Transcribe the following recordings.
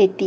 80।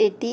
80।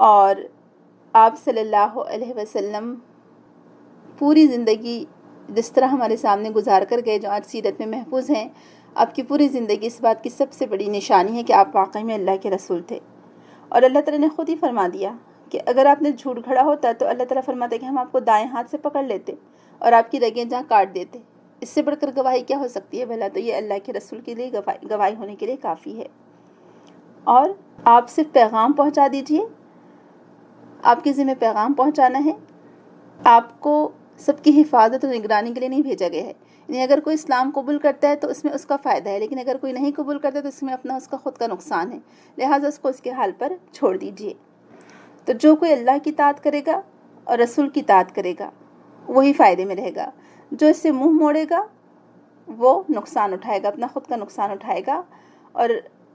اور آپ صلی اللہ علیہ وسلم پوری زندگی جس طرح ہمارے سامنے گزار کر گئے، جو آج سیرت میں محفوظ ہیں، آپ کی پوری زندگی اس بات کی سب سے بڑی نشانی ہے کہ آپ واقعی میں اللہ کے رسول تھے۔ اور اللہ تعالیٰ نے خود ہی فرما دیا کہ اگر آپ نے جھوٹ گھڑا ہوتا تو اللہ تعالیٰ فرماتا ہے کہ ہم آپ کو دائیں ہاتھ سے پکڑ لیتے اور آپ کی رگیں جہاں کاٹ دیتے۔ اس سے بڑھ کر گواہی کیا ہو سکتی ہے بھلا؟ تو یہ اللہ کے رسول کے لیے گواہی ہونے کے لیے کافی ہے۔ اور آپ صرف پیغام پہنچا دیجئے، آپ کے ذمہ پیغام پہنچانا ہے، آپ کو سب کی حفاظت اور نگرانی کے لیے نہیں بھیجا گیا ہے۔ یعنی اگر کوئی اسلام قبول کرتا ہے تو اس میں اس کا فائدہ ہے، لیکن اگر کوئی نہیں قبول کرتا تو اس میں اس کا خود کا نقصان ہے، لہٰذا اس کو اس کے حال پر چھوڑ دیجئے۔ تو جو کوئی اللہ کی اطاعت کرے گا اور رسول کی اطاعت کرے گا وہی فائدے میں رہے گا، جو اس سے منہ موڑے گا وہ نقصان اٹھائے گا، اپنا خود کا نقصان اٹھائے گا۔ اور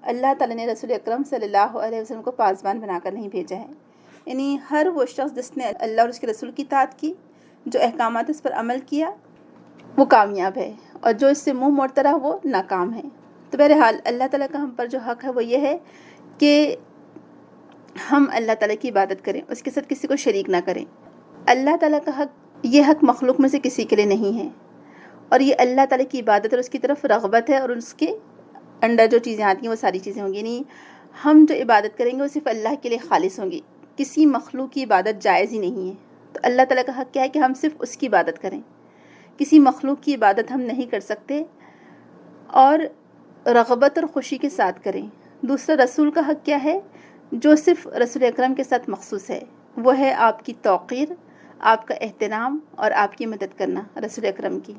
اللہ تعالیٰ نے رسول اکرم صلی اللہ علیہ وسلم کو پاسبان بنا کر نہیں بھیجا ہے۔ یعنی ہر وہ شخص جس نے اللہ اور اس کے رسول کی اطاعت کی، جو احکامات اس پر عمل کیا، وہ کامیاب ہے، اور جو اس سے منہ موڑتا رہا وہ ناکام ہے۔ تو بہرحال اللہ تعالیٰ کا ہم پر جو حق ہے وہ یہ ہے کہ ہم اللہ تعالیٰ کی عبادت کریں، اس کے ساتھ کسی کو شریک نہ کریں۔ اللہ تعالیٰ کا حق، یہ حق مخلوق میں سے کسی کے لیے نہیں ہے، اور یہ اللہ تعالیٰ کی عبادت اور اس کی طرف رغبت ہے، اور اس کے انڈر جو چیزیں آتی ہیں وہ ساری چیزیں ہوں گی۔ یعنی ہم جو عبادت کریں گے وہ صرف اللہ کے لیے خالص ہوں گی، کسی مخلوق کی عبادت جائز ہی نہیں ہے۔ تو اللہ تعالیٰ کا حق کیا ہے کہ ہم صرف اس کی عبادت کریں، کسی مخلوق کی عبادت ہم نہیں کر سکتے، اور رغبت اور خوشی کے ساتھ کریں۔ دوسرا، رسول کا حق کیا ہے جو صرف رسول اکرم کے ساتھ مخصوص ہے، وہ ہے آپ کی توقیر، آپ کا احترام اور آپ کی مدد کرنا رسول اکرم کی۔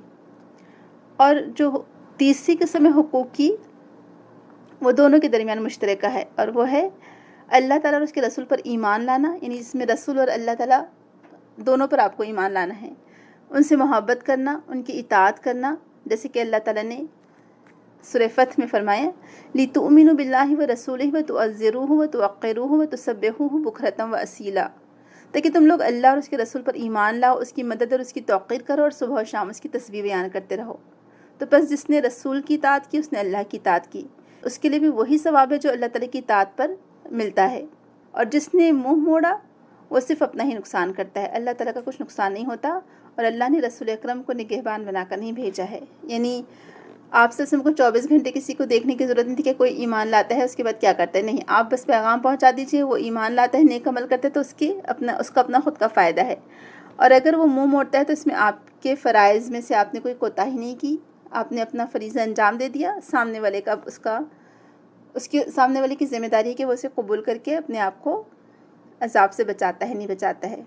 اور جو تیسری قسم حقوق کی، وہ دونوں کے درمیان مشترکہ ہے، اور وہ ہے اللہ تعالیٰ اور اس کے رسول پر ایمان لانا، یعنی جس میں رسول اور اللہ تعالیٰ دونوں پر آپ کو ایمان لانا ہے، ان سے محبت کرنا، ان کی اطاعت کرنا، جیسے کہ اللہ تعالیٰ نے سورہ فتح میں فرمایا لِتُؤْمِنُوا بِاللَّهِ وَرَسُولِهِ وَتُعَزِّرُوهُ وَتُوَقِّرُوهُ وَتُسَبِّحُوهُ بُكْرَةً وَأَصِيلًا، تاکہ تم لوگ اللہ اور اس کے رسول پر ایمان لاؤ، اس کی مدد اور اس کی توقیر کرو، اور صبح و شام اس کی تسبیح بیان کرتے رہو۔ تو بس جس نے رسول کی اطاعت کی اس نے اللہ کی اطاعت کی، اس کے لیے بھی وہی ثواب ہے جو اللہ تعالیٰ کی اطاعت پر ملتا ہے، اور جس نے منہ موڑا وہ صرف اپنا ہی نقصان کرتا ہے، اللہ تعالیٰ کا کچھ نقصان نہیں ہوتا۔ اور اللہ نے رسول اکرم کو نگہبان بنا کر نہیں بھیجا ہے، یعنی آپ سے کو 24 گھنٹے کسی کو دیکھنے کی ضرورت نہیں تھی کہ کوئی ایمان لاتا ہے اس کے بعد کیا کرتا ہے، نہیں، آپ بس پیغام پہنچا دیجئے، وہ ایمان لاتا ہے، نیک عمل کرتا ہے تو اس کا اپنا خود کا فائدہ ہے، اور اگر وہ منہ موڑتا ہے تو اس میں آپ کے فرائض میں سے آپ نے کوئی کوتاہی نہیں کی، آپ نے اپنا فریضہ انجام دے دیا، سامنے والے کا سامنے والے کی ذمہ داری ہے کہ وہ اسے قبول کر کے اپنے آپ کو عذاب سے بچاتا ہے، نہیں بچاتا ہے۔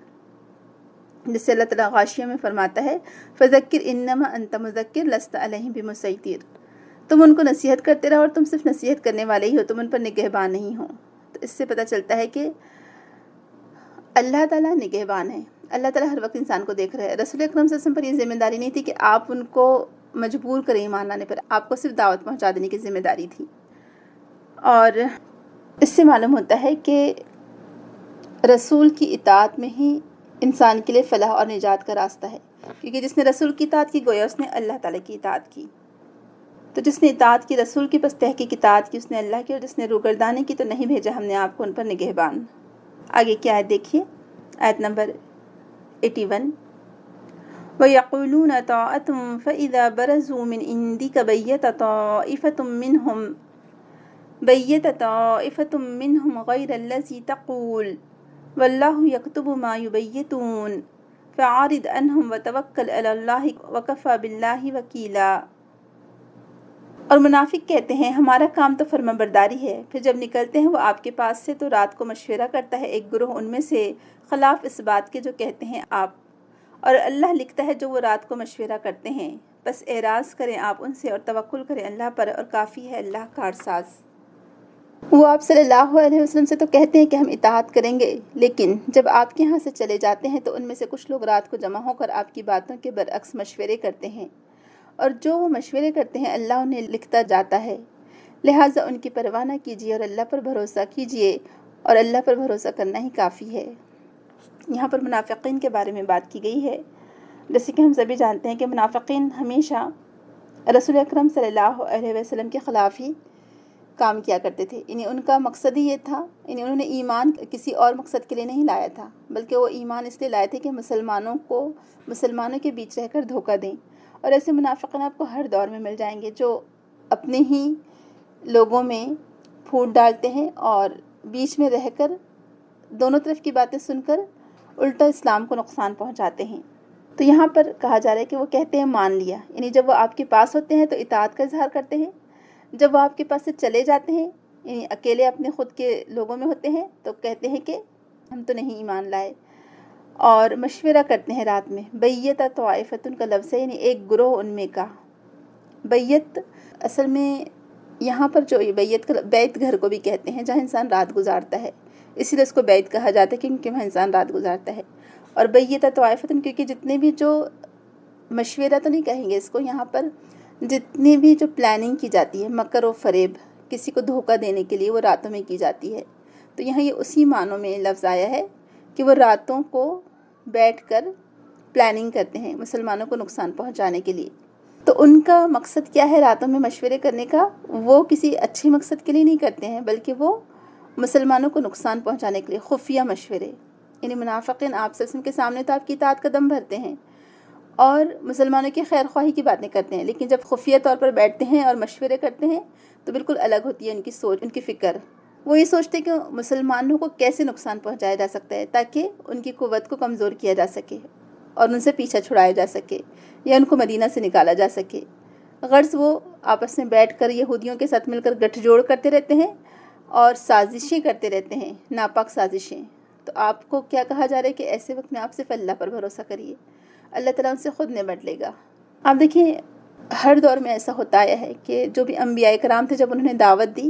جس سے اللہ تعالیٰ غاشیہ میں فرماتا ہے فَذَكِّرْ إِنَّمَا أَنْتَ مُذَكِّرٌ لَسْتَ عَلَيْهِمْ بِمُسَيْطِرٍ، تم ان کو نصیحت کرتے رہو اور تم صرف نصیحت کرنے والے ہی ہو، تم ان پر نگہبان نہیں ہو۔ تو اس سے پتہ چلتا ہے کہ اللہ تعالیٰ نگہبان ہے، اللہ تعالیٰ ہر وقت انسان کو دیکھ رہا ہے۔ رسول اکرم صلی اللہ علیہ وسلم پر یہ ذمہ داری نہیں تھی کہ آپ ان کو مجبور کریں ایمان لانے پر، آپ کو صرف دعوت پہنچا دینے کی ذمہ داری تھی۔ اور اس سے معلوم ہوتا ہے کہ رسول کی اطاعت میں ہی انسان کے لیے فلاح اور نجات کا راستہ ہے، کیونکہ جس نے رسول کی اطاعت کی گویا اس نے اللہ تعالیٰ کی اطاعت کی۔ تو جس نے اطاعت کی رسول کی، بس تحقیق اطاعت کی اس نے اللہ کی، اور جس نے روگردانی کی تو نہیں بھیجا ہم نے آپ کو ان پر نگہبان۔ آگے کی آیت دیکھیے، آیت نمبر 81 وَيَقُولُونَ طَاعَةٌ فَإِذَا بَرَزُوا مِنْ عِنْدِكَ بَيَّتَ طَائِفَةٌ مِّنْهُمْ غَيْرَ الَّذِي تَقُولُ وَاللَّهُ يَكْتُبُ مَا يُبَيِّتُونَ فَأَعْرِضْ عَنْهُمْ وَتَوَكَّلْ عَلَى اللَّهِ وَكَفَى بِاللَّهِ وَكِيلًا۔ اور منافق کہتے ہیں ہمارا کام تو فرما برداری ہے، پھر جب نکلتے ہیں وہ آپ کے پاس سے تو رات کو مشورہ کرتا ہے ایک گروہ ان میں سے خلاف اس بات کے جو کہتے ہیں آپ، اور اللہ لکھتا ہے جو وہ رات کو مشورہ کرتے ہیں، بس اعراض کریں آپ ان سے اور توکل کریں اللہ پر، اور کافی ہے اللہ کارساز۔ وہ آپ صلی اللہ علیہ وسلم سے تو کہتے ہیں کہ ہم اطاعت کریں گے، لیکن جب آپ کے ہاں سے چلے جاتے ہیں تو ان میں سے کچھ لوگ رات کو جمع ہو کر آپ کی باتوں کے برعکس مشورے کرتے ہیں، اور جو وہ مشورے کرتے ہیں اللہ انہیں لکھتا جاتا ہے، لہٰذا ان کی پرواہ نہ کیجیے اور اللہ پر بھروسہ کیجیے، اور اللہ پر بھروسہ کرنا ہی کافی ہے۔ یہاں پر منافقین کے بارے میں بات کی گئی ہے، جیسے کہ ہم سبھی جانتے ہیں کہ منافقین ہمیشہ رسول اکرم صلی اللہ علیہ وسلم کے خلاف ہی کام کیا کرتے تھے، یعنی ان کا مقصد ہی یہ تھا، یعنی انہوں نے ایمان کسی اور مقصد کے لیے نہیں لایا تھا، بلکہ وہ ایمان اس لیے لائے تھے کہ مسلمانوں کے بیچ رہ کر دھوکہ دیں۔ اور ایسے منافقین آپ کو ہر دور میں مل جائیں گے جو اپنے ہی لوگوں میں پھوٹ ڈالتے ہیں اور بیچ میں رہ کر دونوں طرف کی باتیں سن کر الٹا اسلام کو نقصان پہنچاتے ہیں۔ تو یہاں پر کہا جا رہا ہے کہ وہ کہتے ہیں مان لیا، یعنی جب وہ آپ کے پاس ہوتے ہیں تو اطاعت کا اظہار کرتے ہیں، جب وہ آپ کے پاس سے چلے جاتے ہیں یعنی اکیلے اپنے خود کے لوگوں میں ہوتے ہیں تو کہتے ہیں کہ ہم تو نہیں ایمان لائے، اور مشورہ کرتے ہیں رات میں۔ بیت طائفۃ کا لفظ ہے، یعنی ایک گروہ ان میں کا۔ بیت اصل میں یہاں پر جو بیت گھر کو بھی کہتے ہیں جہاں انسان رات گزارتا ہے، اسی لیے اس کو بیت کہا جاتا ہے کیونکہ وہاں انسان رات گزارتا ہے۔ اور بیت طائفۃ کیونکہ جتنے بھی جو مشورہ تو نہیں کہیں گے اس کو، یہاں پر جتنی بھی جو پلاننگ کی جاتی ہے، مکر و فریب، کسی کو دھوکہ دینے کے لیے، وہ راتوں میں کی جاتی ہے۔ تو یہاں یہ اسی معنوں میں لفظ آیا ہے کہ وہ راتوں کو بیٹھ کر پلاننگ کرتے ہیں مسلمانوں کو نقصان پہنچانے کے لیے۔ تو ان کا مقصد کیا ہے راتوں میں مشورے کرنے کا؟ وہ کسی اچھے مقصد کے لیے نہیں کرتے ہیں، بلکہ وہ مسلمانوں کو نقصان پہنچانے کے لیے خفیہ مشورے، یعنی منافقین آپ صلی اللہ علیہ وسلم کے سامنے تو آپ کی اطاعت کا دم بھرتے ہیں اور مسلمانوں کی خیر خواہی کی باتیں کرتے ہیں، لیکن جب خفیہ طور پر بیٹھتے ہیں اور مشورے کرتے ہیں تو بالکل الگ ہوتی ہے ان کی سوچ، ان کی فکر۔ وہ یہ سوچتے ہیں کہ مسلمانوں کو کیسے نقصان پہنچایا جا سکتا ہے تاکہ ان کی قوت کو کمزور کیا جا سکے اور ان سے پیچھا چھڑایا جا سکے یا ان کو مدینہ سے نکالا جا سکے۔ غرض وہ آپس میں بیٹھ کر یہودیوں کے ساتھ مل کر گٹھ جوڑ کرتے رہتے ہیں اور سازشیں کرتے رہتے ہیں، ناپاک سازشیں۔ تو آپ کو کیا کہا جا رہا ہے کہ ایسے وقت میں آپ صرف اللہ پر بھروسہ کریے، اللہ تعالیٰ ان سے خود نمٹ لے گا۔ آپ دیکھیں ہر دور میں ایسا ہوتا آیا ہے کہ جو بھی انبیاء کرام تھے جب انہوں نے دعوت دی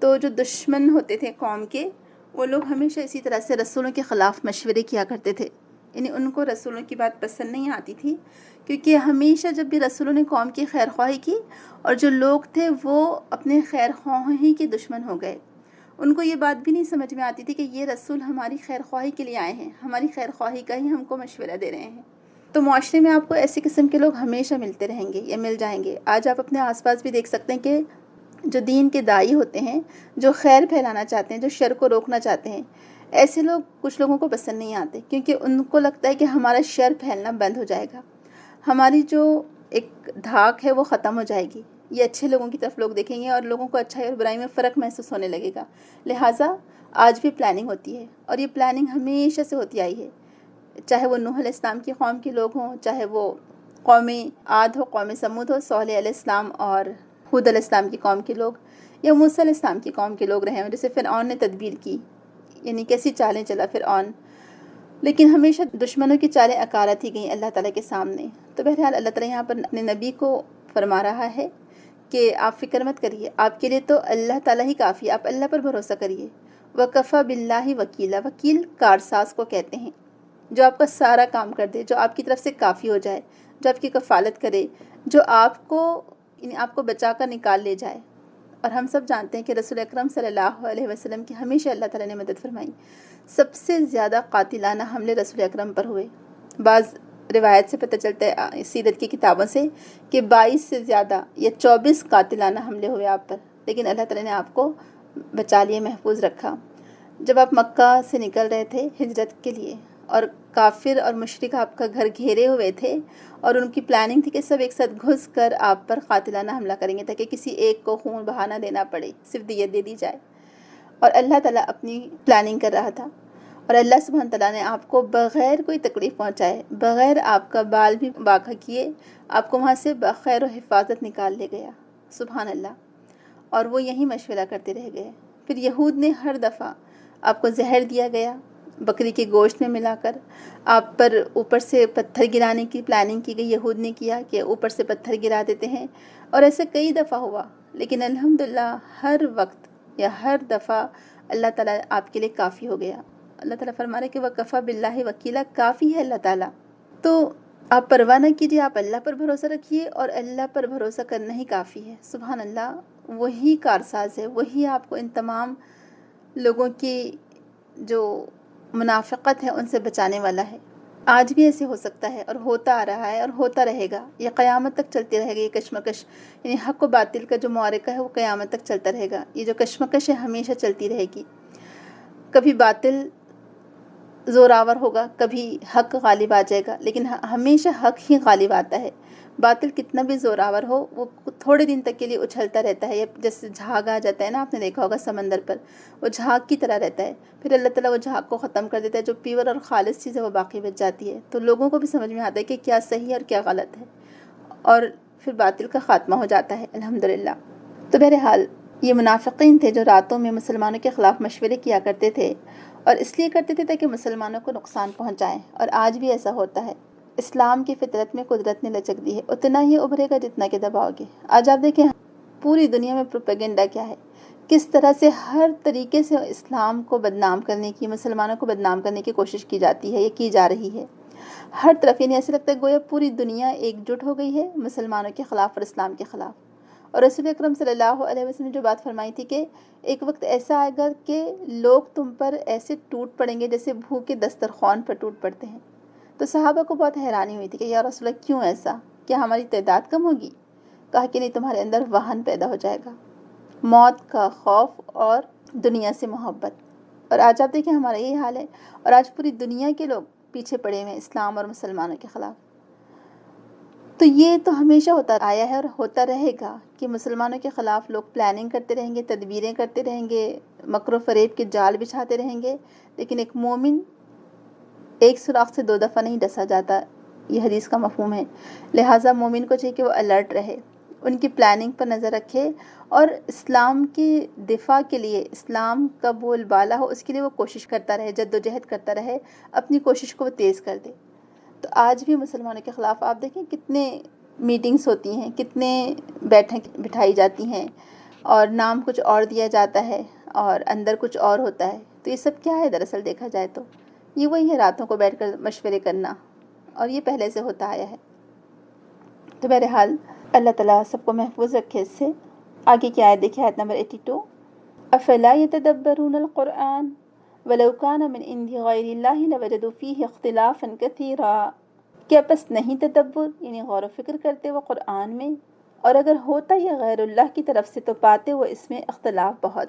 تو جو دشمن ہوتے تھے قوم کے، وہ لوگ ہمیشہ اسی طرح سے رسولوں کے خلاف مشورے کیا کرتے تھے، یعنی ان کو رسولوں کی بات پسند نہیں آتی تھی، کیونکہ ہمیشہ جب بھی رسولوں نے قوم کی خیر خواہی کی اور جو لوگ تھے وہ اپنے خیر خواہی کے دشمن ہو گئے، ان کو یہ بات بھی نہیں سمجھ میں آتی تھی کہ یہ رسول ہماری خیر خواہی کے لیے آئے ہیں، ہماری خیر خواہی کا ہی ہم کو مشورہ دے رہے ہیں۔ تو معاشرے میں آپ کو ایسی قسم کے لوگ ہمیشہ ملتے رہیں گے یا مل جائیں گے۔ آج آپ اپنے آس پاس بھی دیکھ سکتے ہیں کہ جو دین کے داعی ہوتے ہیں، جو خیر پھیلانا چاہتے ہیں، جو شر کو روکنا چاہتے ہیں، ایسے لوگ کچھ لوگوں کو پسند نہیں آتے، کیونکہ ان کو لگتا ہے کہ ہمارا شر پھیلنا بند ہو جائے گا، ہماری جو ایک دھاک ہے وہ ختم ہو جائے گی، یہ اچھے لوگوں کی طرف لوگ دیکھیں گے اور لوگوں کو اچھائی اور برائی میں فرق محسوس ہونے لگے گا۔ لہٰذا آج بھی پلاننگ ہوتی ہے اور یہ پلاننگ ہمیشہ سے ہوتی آئی ہے، چاہے وہ نوح علیہ السلام کی قوم کے لوگ ہوں، چاہے وہ قوم عاد ہو، قوم سمود ہو، صالح علیہ السلام اور ہود علیہ السلام کی قوم کے لوگ، یا موسیٰ علیہ السلام کی قوم کے لوگ رہے ہوں، جیسے فرعون نے تدبیر کی، یعنی کیسی چالیں چلا فرعون، لیکن ہمیشہ دشمنوں کی چالیں اکارت ہی گئیں اللہ تعالیٰ کے سامنے۔ تو بہرحال اللہ تعالیٰ یہاں پر اپنے نبی کو فرما رہا ہے کہ آپ فکر مت کریے، آپ کے لیے تو اللہ تعالیٰ ہی کافی ہے، آپ اللہ پر بھروسہ کریے۔ وَكَفَى بِاللَّهِ وَكِيلًا، وکیل کارساز کو کہتے ہیں، جو آپ کا سارا کام کر دے، جو آپ کی طرف سے کافی ہو جائے، جو آپ کی کفالت کرے، جو آپ کو یعنی آپ کو بچا کر نکال لے جائے۔ اور ہم سب جانتے ہیں کہ رسول اکرم صلی اللہ علیہ وسلم کی ہمیشہ اللہ تعالیٰ نے مدد فرمائی۔ سب سے زیادہ قاتلانہ حملے رسول اکرم پر ہوئے۔ بعض روایت سے پتہ چلتا ہے سیرت کی کتابوں سے کہ 22 سے زیادہ یا 24 قاتلانہ حملے ہوئے آپ پر، لیکن اللہ تعالیٰ نے آپ کو بچا لیے، محفوظ رکھا۔ جب آپ مکہ سے نکل رہے تھے ہجرت کے لیے اور کافر اور مشرک آپ کا گھر گھیرے ہوئے تھے اور ان کی پلاننگ تھی کہ سب ایک ساتھ گھس کر آپ پر قاتلانہ حملہ کریں گے تاکہ کسی ایک کو خون بہانا دینا پڑے، صرف دیت دے دی جائے، اور اللہ تعالیٰ اپنی پلاننگ کر رہا تھا، اور اللہ سبحانہ تعالیٰ نے آپ کو بغیر کوئی تکلیف پہنچائے، بغیر آپ کا بال بھی باقی کیے، آپ کو وہاں سے بخیر و حفاظت نکال لے گیا، سبحان اللہ۔ اور وہ یہیں مشورہ کرتے رہ گئے۔ پھر یہود نے ہر دفعہ آپ کو زہر دیا گیا، بکری کے گوشت میں ملا کر آپ پر اوپر سے پتھر گرانے کی پلاننگ کی گئی، یہود نے کیا کہ اوپر سے پتھر گرا دیتے ہیں، اور ایسے کئی دفعہ ہوا، لیکن الحمدللہ ہر وقت یا ہر دفعہ اللہ تعالیٰ آپ کے لیے کافی ہو گیا۔ اللہ تعالیٰ فرما رہے کہ وَكَفَى بِاللَّهِ وَكِيلًا، کافی ہے اللہ تعالیٰ۔ تو آپ پرواہ نہ کیجیے، آپ اللہ پر بھروسہ رکھیے، اور اللہ پر بھروسہ کرنا ہی کافی ہے، سبحان اللہ۔ وہی کارساز ہے، وہی آپ کو ان تمام لوگوں کی جو منافقت ہے ان سے بچانے والا ہے۔ آج بھی ایسے ہو سکتا ہے اور ہوتا آ رہا ہے اور ہوتا رہے گا، یہ قیامت تک چلتی رہے گا یہ کشمکش، یعنی حق و باطل کا جو معرکہ ہے وہ قیامت تک چلتا رہے گا، یہ جو کشمکش ہے ہمیشہ چلتی رہے گی۔ کبھی باطل زوراور ہوگا، کبھی حق غالب آ جائے گا، لیکن ہمیشہ حق ہی غالب آتا ہے۔ باطل کتنا بھی زوراور ہو وہ تھوڑے دن تک کے لیے اچھلتا رہتا ہے، جیسے جھاگ آ جاتا ہے نا، آپ نے دیکھا ہوگا سمندر پر، وہ جھاگ کی طرح رہتا ہے، پھر اللہ تعالیٰ وہ جھاگ کو ختم کر دیتا ہے، جو پیور اور خالص چیز ہے وہ باقی بچ جاتی ہے، تو لوگوں کو بھی سمجھ میں آتا ہے کہ کیا صحیح اور کیا غلط ہے، اور پھر باطل کا خاتمہ ہو جاتا ہے الحمدللہ۔ تو بہرحال یہ منافقین تھے جو راتوں میں مسلمانوں کے خلاف مشورے کیا کرتے تھے، اور اس لیے کرتے تھے تاکہ مسلمانوں کو نقصان پہنچائیں، اور آج بھی ایسا ہوتا ہے۔ اسلام کی فطرت میں قدرت نے لچک دی ہے، اتنا ہی ابھرے گا جتنا کہ دباؤ گے۔ آج آپ دیکھیں پوری دنیا میں پروپیگنڈا کیا ہے، کس طرح سے ہر طریقے سے اسلام کو بدنام کرنے کی، مسلمانوں کو بدنام کرنے کی کوشش کی جاتی ہے، یہ کی جا رہی ہے ہر طرف، یعنی ایسا لگتا ہے گویا پوری دنیا ایک جٹ ہو گئی ہے مسلمانوں کے خلاف اور اسلام کے خلاف۔ اور رسول اکرم صلی اللہ علیہ وسلم نے جو بات فرمائی تھی کہ ایک وقت ایسا آئے گا کہ لوگ تم پر ایسے ٹوٹ پڑیں گے جیسے بھوکے دسترخوان پر ٹوٹ پڑتے ہیں۔ تو صحابہ کو بہت حیرانی ہوئی تھی کہ یا رسول اللہ کیوں ایسا، کیا ہماری تعداد کم ہوگی؟ کہا کہ نہیں، تمہارے اندر وہن پیدا ہو جائے گا، موت کا خوف اور دنیا سے محبت۔ اور آج آپ دیکھیں ہمارا یہی حال ہے، اور آج پوری دنیا کے لوگ پیچھے پڑے ہوئے ہیں اسلام اور مسلمانوں کے خلاف۔ تو یہ تو ہمیشہ ہوتا آیا ہے اور ہوتا رہے گا کہ مسلمانوں کے خلاف لوگ پلاننگ کرتے رہیں گے، تدبیریں کرتے رہیں گے، مکر و فریب کے جال بچھاتے رہیں گے، لیکن ایک مومن ایک سوراخ سے 2 دفعہ نہیں ڈسا جاتا، یہ حدیث کا مفہوم ہے۔ لہٰذا مومن کو چاہیے کہ وہ الرٹ رہے، ان کی پلاننگ پر نظر رکھے، اور اسلام کی دفاع کے لیے، اسلام کا بول بالا ہو اس کے لیے وہ کوشش کرتا رہے، جد و جہد کرتا رہے، اپنی کوشش کو وہ تیز کر دے۔ تو آج بھی مسلمانوں کے خلاف آپ دیکھیں کتنے میٹنگز ہوتی ہیں، کتنے بیٹھک بٹھائی جاتی ہیں، اور نام کچھ اور دیا جاتا ہے اور اندر کچھ اور ہوتا ہے۔ تو یہ سب کیا ہے دراصل دیکھا جائے تو یہ وہی ہے راتوں کو بیٹھ کر مشورے کرنا، اور یہ پہلے سے ہوتا آیا ہے۔ تو بہرحال اللہ تعالیٰ سب کو محفوظ رکھے اس سے۔ آگے کی آیت دیکھیں، آیت نمبر 82، افلا يتدبرون القرآن ولو كان من عند غیر اللہ لوجدوا فیہ اختلافا کثیرا۔ کیا پس نہیں تدبر یعنی غور و فکر کرتے وہ قرآن میں، اور اگر ہوتا یہ غیر اللہ کی طرف سے تو پاتے وہ اس میں اختلاف بہت۔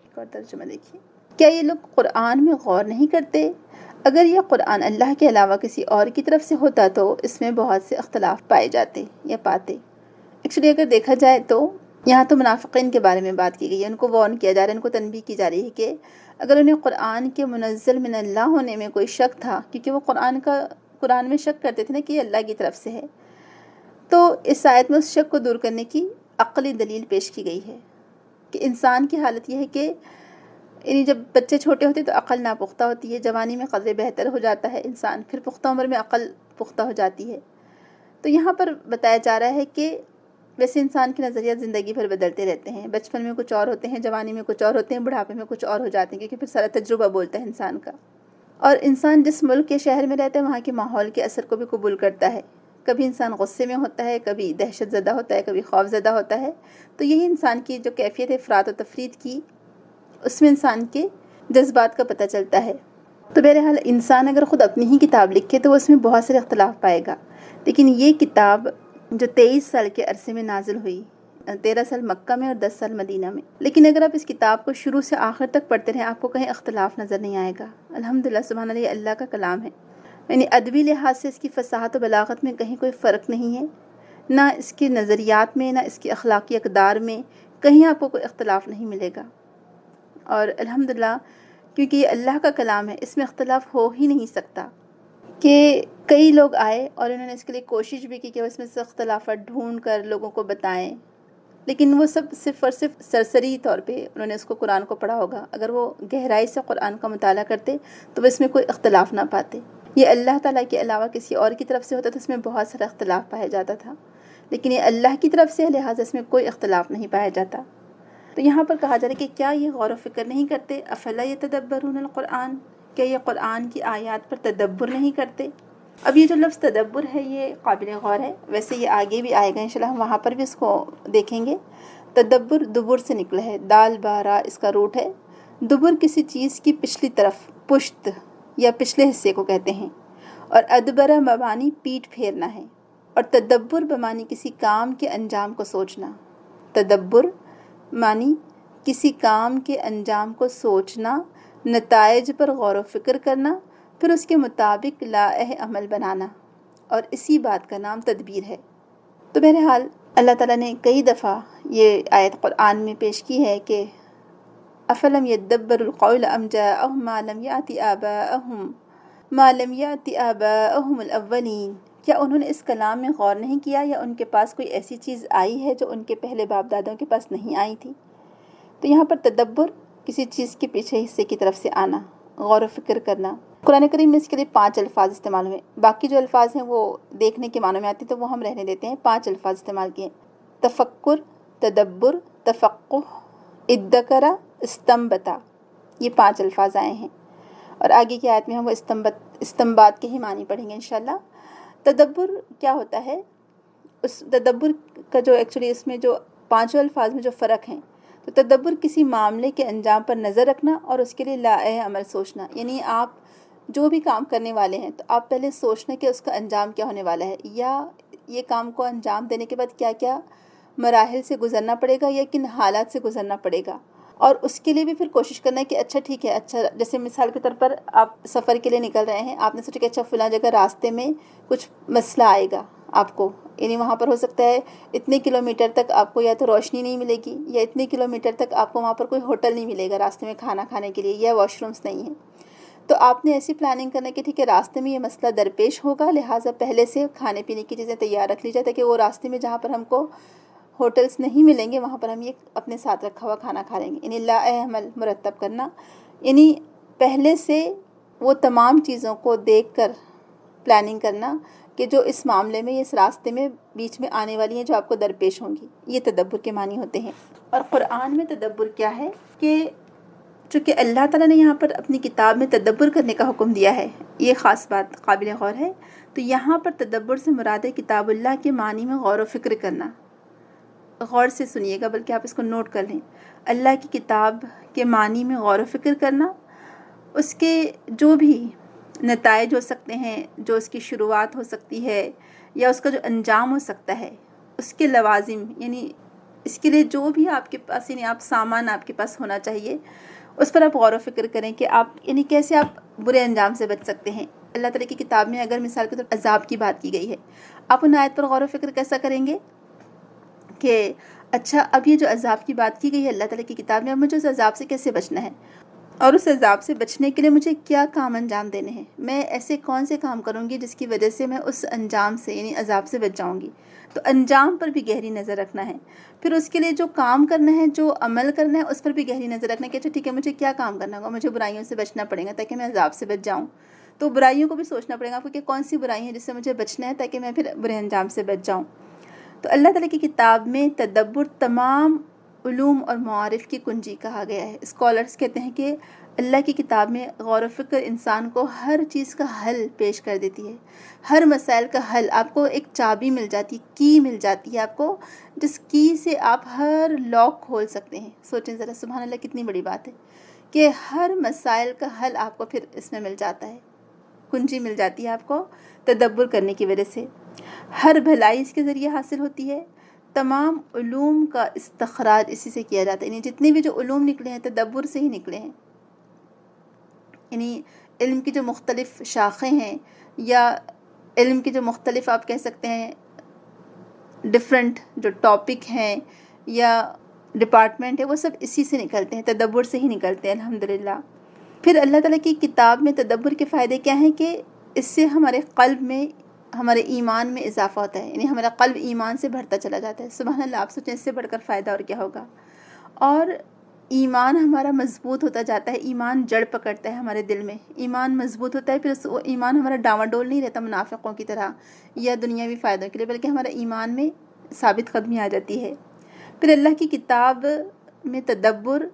ایک اور ترجمہ دیکھیے، کیا یہ لوگ قرآن میں غور نہیں کرتے؟ اگر یہ قرآن اللہ کے علاوہ کسی اور کی طرف سے ہوتا تو اس میں بہت سے اختلاف پائے جاتے یا پاتے۔ ایکچولی اگر دیکھا جائے تو یہاں تو منافقین کے بارے میں بات کی گئی ہے، ان کو وارن کیا جا رہا ہے، ان کو تنبیہ کی جا رہی ہے کہ اگر انہیں قرآن کے منزل من اللہ ہونے میں کوئی شک تھا، کیونکہ وہ قرآن میں شک کرتے تھے نا کہ یہ اللہ کی طرف سے ہے، تو اس آیت میں اس شک کو دور کرنے کی عقلی دلیل پیش کی گئی ہے کہ انسان کی حالت یہ ہے کہ یعنی جب بچے چھوٹے ہوتے تو عقل ناپختہ ہوتی ہے، جوانی میں قدر بہتر ہو جاتا ہے انسان، پھر پختہ عمر میں عقل پختہ ہو جاتی ہے۔ تو یہاں پر بتایا جا رہا ہے کہ ویسے انسان کے نظریات زندگی بھر بدلتے رہتے ہیں، بچپن میں کچھ اور ہوتے ہیں، جوانی میں کچھ اور ہوتے ہیں، بڑھاپے میں کچھ اور ہو جاتے ہیں، کیونکہ پھر سارا تجربہ بولتا ہے انسان کا۔ اور انسان جس ملک کے شہر میں رہتا ہے وہاں کے ماحول کے اثر کو بھی قبول کرتا ہے، کبھی انسان غصے میں ہوتا ہے، کبھی دہشت زدہ ہوتا ہے، کبھی خوف زدہ ہوتا ہے۔ تو یہی انسان کی جو کیفیت ہے افراط و تفریط کی، اس میں انسان کے جذبات کا پتہ چلتا ہے۔ تو بہرحال انسان اگر خود اپنی ہی کتاب لکھے تو وہ اس میں بہت سارے اختلاف پائے گا، لیکن یہ کتاب جو 23 سال کے عرصے میں نازل ہوئی، 13 سال مکہ میں اور 10 سال مدینہ میں، لیکن اگر آپ اس کتاب کو شروع سے آخر تک پڑھتے رہیں آپ کو کہیں اختلاف نظر نہیں آئے گا۔ الحمدللہ، سبحان اللہ، یہ اللہ کا کلام ہے، یعنی ادبی لحاظ سے اس کی فصاحت و بلاغت میں کہیں کوئی فرق نہیں ہے، نہ اس کے نظریات میں، نہ اس کی اخلاقی اقدار میں، کہیں آپ کو کوئی اختلاف نہیں ملے گا۔ اور الحمدللہ کیونکہ یہ اللہ کا کلام ہے، اس میں اختلاف ہو ہی نہیں سکتا کہ کئی لوگ آئے اور انہوں نے اس کے لیے کوشش بھی کی کہ وہ اس میں سے اختلافات ڈھونڈ کر لوگوں کو بتائیں، لیکن وہ سب صرف اور صرف سرسری طور پہ انہوں نے اس کو قرآن کو پڑھا ہوگا، اگر وہ گہرائی سے قرآن کا مطالعہ کرتے تو وہ اس میں کوئی اختلاف نہ پاتے۔ یہ اللہ تعالیٰ کے علاوہ کسی اور کی طرف سے ہوتا تو اس میں بہت سارا اختلاف پایا جاتا تھا، لیکن یہ اللہ کی طرف سے ہے، لہٰذا اس میں کوئی اختلاف نہیں پایا جاتا۔ تو یہاں پر کہا جا رہا ہے کہ کیا یہ غور و فکر نہیں کرتے؟ افلا یتدبرون القرآن، کیا یہ قرآن کی آیات پر تدبر نہیں کرتے؟ اب یہ جو لفظ تدبر ہے یہ قابل غور ہے، ویسے یہ آگے بھی آئے گا انشاءاللہ، ہم وہاں پر بھی اس کو دیکھیں گے۔ تدبر دبر سے نکلا ہے، دال بارا اس کا روٹ ہے۔ دبر کسی چیز کی پچھلی طرف، پشت یا پچھلے حصے کو کہتے ہیں، اور ادبر مبانی پیٹھ پھیرنا ہے، اور تدبر بمانی کسی کام کے انجام کو سوچنا۔ تدبر مانی کسی کام کے انجام کو سوچنا، نتائج پر غور و فکر کرنا، پھر اس کے مطابق لائحہ عمل بنانا، اور اسی بات کا نام تدبیر ہے۔ تو بہرحال اللہ تعالیٰ نے کئی دفعہ یہ آیت قرآن میں پیش کی ہے کہ افلم یدبروا القول ام جاءہم ما لم یأت آباءہم الاولین، کیا انہوں نے اس کلام میں غور نہیں کیا یا ان کے پاس کوئی ایسی چیز آئی ہے جو ان کے پہلے باپ دادوں کے پاس نہیں آئی تھی؟ تو یہاں پر تدبر کسی چیز کے پیچھے حصے کی طرف سے آنا، غور و فکر کرنا۔ قرآن کریم میں اس کے لیے 5 الفاظ استعمال ہوئے، باقی جو الفاظ ہیں وہ دیکھنے کے معنوں میں آتے ہیں تو وہ ہم رہنے دیتے ہیں۔ 5 الفاظ استعمال کیے: تفکر، تدبر، تفقہ، ادکر، استنبطا، یہ 5 الفاظ آئے ہیں، اور آگے کی آیت میں ہم وہ استنباط کے ہی معنی پڑھیں گے انشاءاللہ۔ تدبر کیا ہوتا ہے؟ اس تدبر کا جو ایکچولی اس میں جو 5 الفاظ میں جو فرق ہیں، تو تدبر کسی معاملے کے انجام پر نظر رکھنا اور اس کے لیے لائحہ عمل سوچنا، یعنی آپ جو بھی کام کرنے والے ہیں تو آپ پہلے سوچنا کہ اس کا انجام کیا ہونے والا ہے، یا یہ کام کو انجام دینے کے بعد کیا کیا مراحل سے گزرنا پڑے گا یا کن حالات سے گزرنا پڑے گا، اور اس کے لیے بھی پھر کوشش کرنا ہے کہ اچھا ٹھیک ہے، اچھا جیسے مثال کے طور پر آپ سفر کے لیے نکل رہے ہیں، آپ نے سوچا کہ اچھا فلاں جگہ راستے میں کچھ مسئلہ آئے گا آپ کو، یعنی وہاں پر ہو سکتا ہے اتنے کلومیٹر تک آپ کو یا تو روشنی نہیں ملے گی، یا اتنے کلومیٹر تک آپ کو وہاں پر کوئی ہوٹل نہیں ملے گا راستے میں کھانا کھانے کے لیے، یا واش رومس نہیں ہیں۔ تو آپ نے ایسی پلاننگ کرنا کہ ٹھیک ہے راستے میں یہ مسئلہ درپیش ہوگا، لہٰذا پہلے سے کھانے پینے کی چیزیں تیار رکھ لی جائے تاکہ وہ راستے میں جہاں پر ہم کو ہوٹلس نہیں ملیں گے وہاں پر ہم یہ اپنے ساتھ رکھا ہوا کھانا کھا لیں گے، یعنی لائحہ عمل مرتب کرنا، یعنی پہلے سے وہ تمام چیزوں کو دیکھ کر پلاننگ کرنا کہ جو اس معاملے میں اس راستے میں بیچ میں آنے والی ہیں جو آپ کو درپیش ہوں گی، یہ تدبر کے معنی ہوتے ہیں۔ اور قرآن میں تدبر کیا ہے کہ چونکہ اللہ تعالیٰ نے یہاں پر اپنی کتاب میں تدبر کرنے کا حکم دیا ہے، یہ خاص بات قابل غور ہے، تو یہاں پر تدبر سے مراد ہے کتاب اللہ کے معنی میں غور و فکر کرنا۔ غور سے سنیے گا، بلکہ آپ اس کو نوٹ کر لیں، اللہ کی کتاب کے معنی میں غور و فکر کرنا، اس کے جو بھی نتائج ہو سکتے ہیں، جو اس کی شروعات ہو سکتی ہے یا اس کا جو انجام ہو سکتا ہے، اس کے لوازم، یعنی اس کے لیے جو بھی آپ کے پاس یعنی آپ سامان آپ کے پاس ہونا چاہیے، اس پر آپ غور و فکر کریں کہ آپ یعنی کیسے آپ برے انجام سے بچ سکتے ہیں۔ اللہ تعالیٰ کی کتاب میں اگر مثال کے طور پر عذاب کی بات کی گئی ہے، آپ ان آیت پر غور و فکر کیسا کریں گے کہ اچھا اب یہ جو عذاب کی بات کی گئی ہے اللہ تعالیٰ کی کتاب میں، اب مجھے اس عذاب سے کیسے بچنا ہے، اور اس عذاب سے بچنے کے لیے مجھے کیا کام انجام دینے ہیں، میں ایسے کون سے کام کروں گی جس کی وجہ سے میں اس انجام سے یعنی عذاب سے بچ جاؤں گی۔ تو انجام پر بھی گہری نظر رکھنا ہے، پھر اس کے لیے جو کام کرنا ہے، جو عمل کرنا ہے، اس پر بھی گہری نظر رکھنا ہے کہ اچھا ٹھیک ہے مجھے کیا کام کرنا ہوگا، مجھے برائیوں سے بچنا پڑے گا تاکہ میں عذاب سے بچ جاؤں، تو برائیوں کو بھی سوچنا پڑے گا آپ کو کہ کون سی برائی ہیں جس سے مجھے بچنا ہے تاکہ میں پھر برے انجام سے بچ جاؤں۔ تو اللہ تعالیٰ کی کتاب میں تدبر تمام علوم اور معارف کی کنجی کہا گیا ہے۔ اسکالرز کہتے ہیں کہ اللہ کی کتاب میں غور و فکر انسان کو ہر چیز کا حل پیش کر دیتی ہے، ہر مسائل کا حل، آپ کو ایک چابی مل جاتی ہے، کی مل جاتی ہے آپ کو، جس کی سے آپ ہر لاک کھول سکتے ہیں۔ سوچیں ذرا، سبحان اللہ کتنی بڑی بات ہے کہ ہر مسائل کا حل آپ کو پھر اس میں مل جاتا ہے، کنجی مل جاتی ہے آپ کو تدبر کرنے کی وجہ سے، ہر بھلائی اس کے ذریعے حاصل ہوتی ہے، تمام علوم کا استخراج اسی سے کیا جاتا ہے، یعنی جتنے بھی جو علوم نکلے ہیں تدبر سے ہی نکلے ہیں، یعنی علم کی جو مختلف شاخیں ہیں یا علم کی جو مختلف آپ کہہ سکتے ہیں ڈیفرنٹ جو ٹاپک ہیں یا ڈپارٹمنٹ ہے، وہ سب اسی سے نکلتے ہیں، تدبر سے ہی نکلتے ہیں الحمدللہ۔ پھر اللہ تعالیٰ کی کتاب میں تدبر کے فائدے کیا ہیں کہ اس سے ہمارے قلب میں، ہمارے ایمان میں اضافہ ہوتا ہے، یعنی ہمارا قلب ایمان سے بڑھتا چلا جاتا ہے۔ سبحان اللہ، آپ سوچیں اس سے بڑھ کر فائدہ اور کیا ہوگا، اور ایمان ہمارا مضبوط ہوتا جاتا ہے، ایمان جڑ پکڑتا ہے ہمارے دل میں، ایمان مضبوط ہوتا ہے، پھر وہ ایمان ہمارا ڈاواڈول نہیں رہتا منافقوں کی طرح یا دنیاوی فائدوں کے لیے، بلکہ ہمارا ایمان میں ثابت قدمی آ جاتی ہے۔ پھر اللہ کی کتاب میں تدبر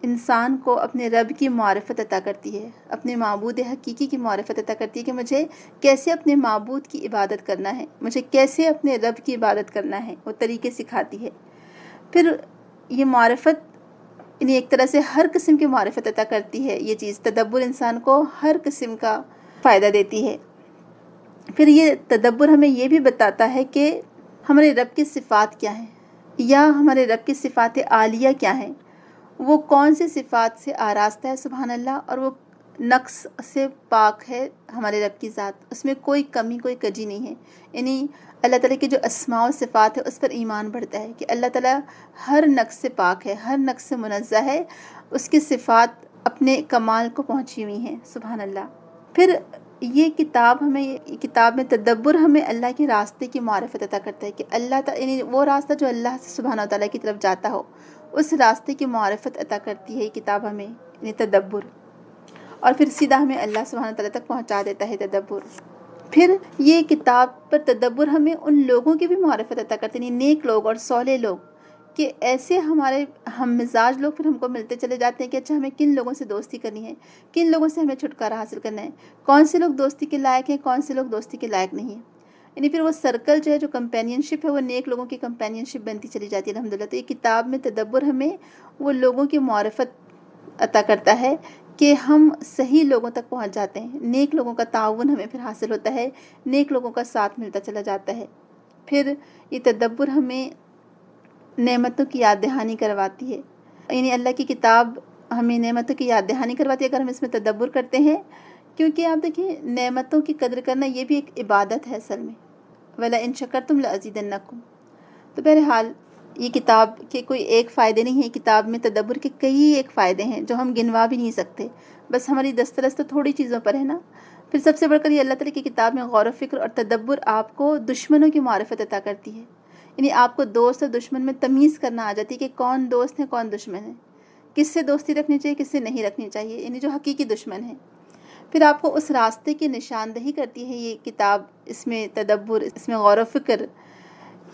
انسان کو اپنے رب کی معرفت عطا کرتی ہے، اپنے معبود حقیقی کی معرفت عطا کرتی ہے کہ مجھے کیسے اپنے معبود کی عبادت کرنا ہے، مجھے کیسے اپنے رب کی عبادت کرنا ہے، وہ طریقے سکھاتی ہے۔ پھر یہ معرفت یعنی ایک طرح سے ہر قسم کی معرفت عطا کرتی ہے، یہ چیز تدبر انسان کو ہر قسم کا فائدہ دیتی ہے۔ پھر یہ تدبر ہمیں یہ بھی بتاتا ہے کہ ہمارے رب کی صفات کیا ہیں، یا ہمارے رب کی صفات عالیہ کیا ہیں، وہ کون سی صفات سے آراستہ ہے سبحان اللہ، اور وہ نقص سے پاک ہے ہمارے رب کی ذات، اس میں کوئی کمی کوئی کجی نہیں ہے۔ یعنی اللہ تعالیٰ کی جو اسماء و صفات ہے اس پر ایمان بڑھتا ہے کہ اللہ تعالیٰ ہر نقص سے پاک ہے، ہر نقص سے منزہ ہے، اس کی صفات اپنے کمال کو پہنچی ہوئی ہیں سبحان اللہ۔ پھر یہ کتاب میں تدبر ہمیں اللہ کے راستے کی معرفت عطا کرتا ہے کہ اللہ تعالیٰ یعنی وہ راستہ جو اللہ سے سبحانہ و تعالیٰ کی طرف جاتا ہو، اس راستے کی معرفت عطا کرتی ہے یہ کتاب ہمیں، یعنی تدبر، اور پھر سیدھا ہمیں اللہ سبحانہ و تعالیٰ تک پہنچا دیتا ہے تدبر۔ پھر یہ کتاب پر تدبر ہمیں ان لوگوں کی بھی معرفت عطا کرتے ہیں، نیک لوگ اور صالح لوگ، کہ ایسے ہمارے ہم مزاج لوگ پھر ہم کو ملتے چلے جاتے ہیں کہ اچھا ہمیں کن لوگوں سے دوستی کرنی ہے، کن لوگوں سے ہمیں چھٹکارا حاصل کرنا ہے، کون سے لوگ دوستی کے لائق ہیں، کون سے لوگ دوستی کے لائق نہیں ہیں۔ یعنی پھر وہ سرکل جو ہے، جو کمپینین شپ ہے، وہ نیک لوگوں کی کمپینین شپ بنتی چلی جاتی ہے الحمدللہ۔ تو یہ کتاب میں تدبر ہمیں وہ لوگوں کی معرفت عطا کرتا ہے کہ ہم صحیح لوگوں تک پہنچ جاتے ہیں، نیک لوگوں کا تعاون ہمیں پھر حاصل ہوتا ہے، نیک لوگوں کا ساتھ ملتا چلا جاتا ہے۔ پھر یہ تدبر ہمیں نعمتوں کی یاد دہانی کرواتی ہے، یعنی اللہ کی کتاب ہمیں نعمتوں کی یاد دہانی کرواتی ہے اگر ہم اس میں تدبر کرتے ہیں، کیونکہ آپ دیکھیں نعمتوں کی قدر کرنا یہ بھی ایک عبادت ہے اصل میں، وَلَئِن شَكَرْتُمْ لَأَزِيدَنَّكُمْ۔ تو بہرحال یہ کتاب کے کوئی ایک فائدے نہیں ہیں، کتاب میں تدبر کے کئی ایک فائدے ہیں جو ہم گنوا بھی نہیں سکتے، بس ہماری دسترس تو تھوڑی چیزوں پر ہے نا۔ پھر سب سے بڑھ کر یہ اللہ تعالیٰ کی کتاب میں غور و فکر اور تدبر آپ کو دشمنوں کی معرفت عطا کرتی ہے، یعنی آپ کو دوست اور دشمن میں تمیز کرنا آ جاتی ہے کہ کون دوست ہے کون دشمن ہے، کس سے دوستی رکھنی چاہیے کس سے نہیں رکھنی چاہیے، یعنی جو حقیقی دشمن ہے۔ پھر آپ کو اس راستے کی نشاندہی کرتی ہے یہ کتاب، اس میں تدبر، اس میں غور و فکر،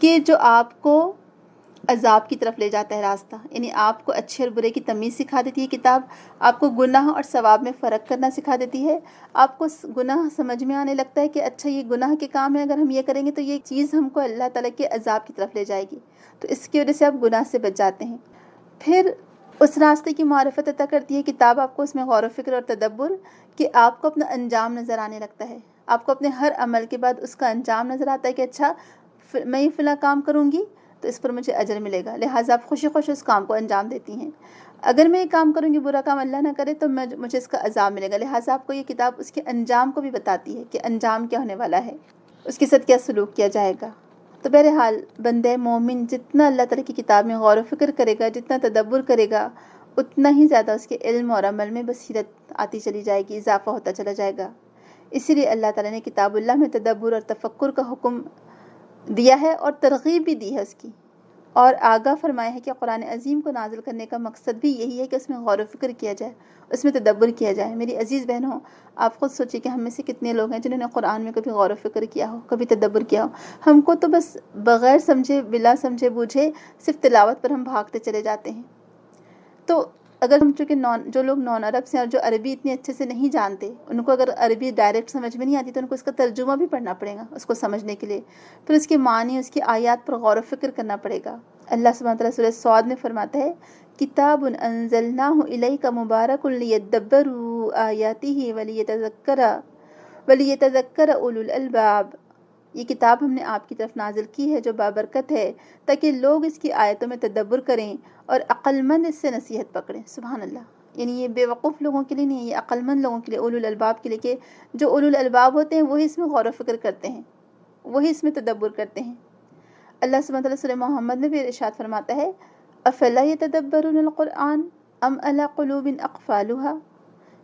کہ جو آپ کو عذاب کی طرف لے جاتا ہے راستہ، یعنی آپ کو اچھے اور برے کی تمیز سکھا دیتی ہے کتاب، آپ کو گناہ اور ثواب میں فرق کرنا سکھا دیتی ہے، آپ کو گناہ سمجھ میں آنے لگتا ہے کہ اچھا یہ گناہ کے کام ہے، اگر ہم یہ کریں گے تو یہ چیز ہم کو اللہ تعالیٰ کے عذاب کی طرف لے جائے گی، تو اس کی وجہ سے آپ گناہ سے بچ جاتے ہیں۔ پھر اس راستے کی معرفت عطا کرتی ہے کتاب آپ کو، اس میں غور و فکر اور تدبر، کہ آپ کو اپنا انجام نظر آنے لگتا ہے، آپ کو اپنے ہر عمل کے بعد اس کا انجام نظر آتا ہے کہ اچھا میں یہ فلاں کام کروں گی تو اس پر مجھے اجر ملے گا، لہٰذا آپ خوشی خوشی اس کام کو انجام دیتی ہیں۔ اگر میں یہ کام کروں گی، برا کام اللہ نہ کرے، تو مجھے اس کا عذاب ملے گا، لہٰذا آپ کو یہ کتاب اس کے انجام کو بھی بتاتی ہے کہ انجام کیا ہونے والا ہے، اس کے ساتھ کیا سلوک کیا جائے گا۔ تو بہرحال بندہ مومن جتنا اللہ تعالیٰ کی کتاب میں غور و فکر کرے گا، جتنا تدبر کرے گا، اتنا ہی زیادہ اس کے علم اور عمل میں بصیرت آتی چلی جائے گی، اضافہ ہوتا چلا جائے گا۔ اسی لیے اللہ تعالیٰ نے کتاب اللہ میں تدبر اور تفکر کا حکم دیا ہے اور ترغیب بھی دی ہے اس کی، اور آگاہ فرمایا ہے کہ قرآن عظیم کو نازل کرنے کا مقصد بھی یہی ہے کہ اس میں غور و فکر کیا جائے، اس میں تدبر کیا جائے۔ میری عزیز بہنوں، آپ خود سوچیں کہ ہم میں سے کتنے لوگ ہیں جنہوں نے قرآن میں کبھی غور و فکر کیا ہو، کبھی تدبر کیا ہو۔ ہم کو تو بس بغیر سمجھے، بلا سمجھے بوجھے صرف تلاوت پر ہم بھاگتے چلے جاتے ہیں۔ تو اگر ہم چونکہ جو لوگ نان عرب سے اور جو عربی اتنے اچھے سے نہیں جانتے، ان کو اگر عربی ڈائریکٹ سمجھ میں نہیں آتی تو ان کو اس کا ترجمہ بھی پڑھنا پڑے گا اس کو سمجھنے کے لیے، پھر اس کے معنی، اس کی آیات پر غور و فکر کرنا پڑے گا۔ اللہ سبحانہ وتعالیٰ سورہ صاد میں فرماتا ہے کتاب انزلناہ الیک مبارک لیدبروا آیاتہ ولیتذکر اولو الالباب، یہ کتاب ہم نے آپ کی طرف نازل کی ہے جو بابرکت ہے تاکہ لوگ اس کی آیتوں میں تدبر کریں اور عقل مند اس سے نصیحت پکڑیں۔ سبحان اللہ، یعنی یہ بے وقوف لوگوں کے لیے نہیں ہے، یہ عقل مند لوگوں کے لیے، اولو الالباب کے لیے، کہ جو اولو الالباب ہوتے ہیں وہی اس میں غور و فکر کرتے ہیں، وہی اس میں تدبر کرتے ہیں۔ اللہ سبحانہ وتعالیٰ سورہ محمد میں بھی ارشاد فرماتا ہے افلا یتدبرون القرآن ام علی قلوب اقفالها،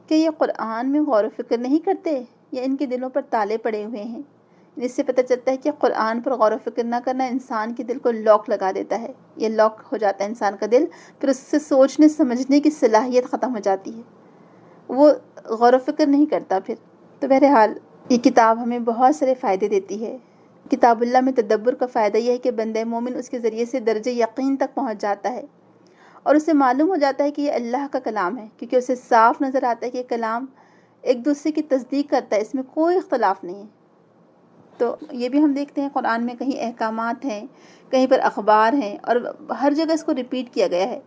کہ یہ قرآن میں غور و فکر نہیں کرتے یا ان کے دلوں پر تالے پڑے ہوئے ہیں۔ اس سے پتہ چلتا ہے کہ قرآن پر غور و فکر نہ کرنا انسان کے دل کو لاک لگا دیتا ہے، یہ لاک ہو جاتا ہے انسان کا دل، پھر اس سے سوچنے سمجھنے کی صلاحیت ختم ہو جاتی ہے، وہ غور و فکر نہیں کرتا پھر۔ تو بہرحال یہ کتاب ہمیں بہت سارے فائدے دیتی ہے۔ کتاب اللہ میں تدبر کا فائدہ یہ ہے کہ بندہ مومن اس کے ذریعے سے درجہ یقین تک پہنچ جاتا ہے، اور اسے معلوم ہو جاتا ہے کہ یہ اللہ کا کلام ہے، کیونکہ اسے صاف نظر آتا ہے کہ یہ کلام ایک دوسرے کی تصدیق کرتا ہے، اس میں کوئی اختلاف نہیں ہے۔ تو یہ بھی ہم دیکھتے ہیں قرآن میں کہیں احکامات ہیں، کہیں پر اخبار ہیں، اور ہر جگہ اس کو ریپیٹ کیا گیا ہے،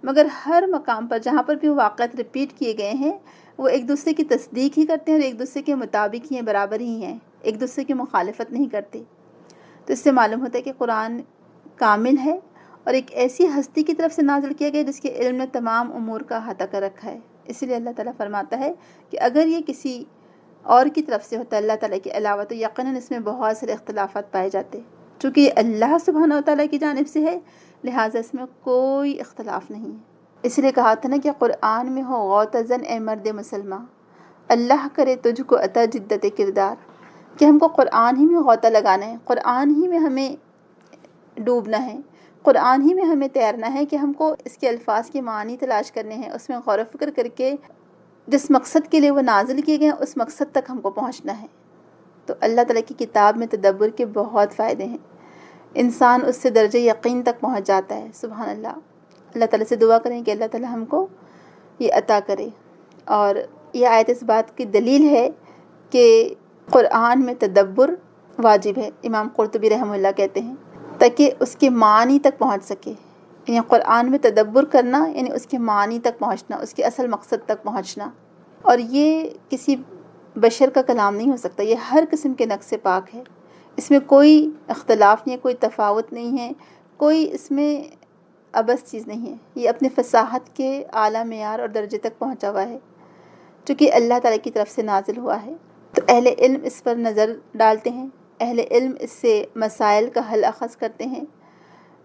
مگر ہر مقام پر جہاں پر بھی وہ واقعات ریپیٹ کیے گئے ہیں وہ ایک دوسرے کی تصدیق ہی کرتے ہیں اور ایک دوسرے کے مطابق ہی ہیں، برابر ہی ہیں، ایک دوسرے کی مخالفت نہیں کرتے۔ تو اس سے معلوم ہوتا ہے کہ قرآن کامل ہے اور ایک ایسی ہستی کی طرف سے نازل کیا گیا جس کے علم نے تمام امور کا احاطہ کر رکھا ہے۔ اس لیے اللہ تعالیٰ فرماتا ہے کہ اگر یہ کسی اور کی طرف سے ہوتا ہے اللہ تعالیٰ کے علاوہ تو یقیناً اس میں بہت سارے اختلافات پائے جاتے، چونکہ یہ اللہ سبحانہ و تعالیٰ کی جانب سے ہے، لہٰذا اس میں کوئی اختلاف نہیں ہے۔ اس لیے کہا تھا نا کہ قرآن میں ہو غوطہ زن اے مرد مسلمہ، اللہ کرے تجھ کو عطا جدت کردار، کہ ہم کو قرآن ہی میں غوطہ لگانا ہے، قرآن ہی میں ہمیں ڈوبنا ہے، قرآن ہی میں ہمیں تیرنا ہے، کہ ہم کو اس کے الفاظ کے معنی تلاش کرنے ہیں، اس میں غور و فکر کر کے جس مقصد کے لیے وہ نازل کیے گئے ہیں اس مقصد تک ہم کو پہنچنا ہے۔ تو اللہ تعالیٰ کی کتاب میں تدبر کے بہت فائدے ہیں، انسان اس سے درجہ یقین تک پہنچ جاتا ہے۔ سبحان اللہ۔ اللہ تعالیٰ سے دعا کریں کہ اللہ تعالیٰ ہم کو یہ عطا کرے۔ اور یہ آیت اس بات کی دلیل ہے کہ قرآن میں تدبر واجب ہے، امام قرطبی رحمہ اللہ کہتے ہیں، تاکہ اس کے معنی تک پہنچ سکے۔ یعنی قرآن میں تدبر کرنا یعنی اس کے معنی تک پہنچنا، اس کے اصل مقصد تک پہنچنا۔ اور یہ کسی بشر کا کلام نہیں ہو سکتا، یہ ہر قسم کے نقص سے پاک ہے، اس میں کوئی اختلاف نہیں ہے، کوئی تفاوت نہیں ہے، کوئی اس میں عبث چیز نہیں ہے، یہ اپنے فصاحت کے اعلیٰ معیار اور درجے تک پہنچا ہوا ہے، چونکہ اللہ تعالیٰ کی طرف سے نازل ہوا ہے۔ تو اہل علم اس پر نظر ڈالتے ہیں، اہل علم اس سے مسائل کا حل اخذ کرتے ہیں،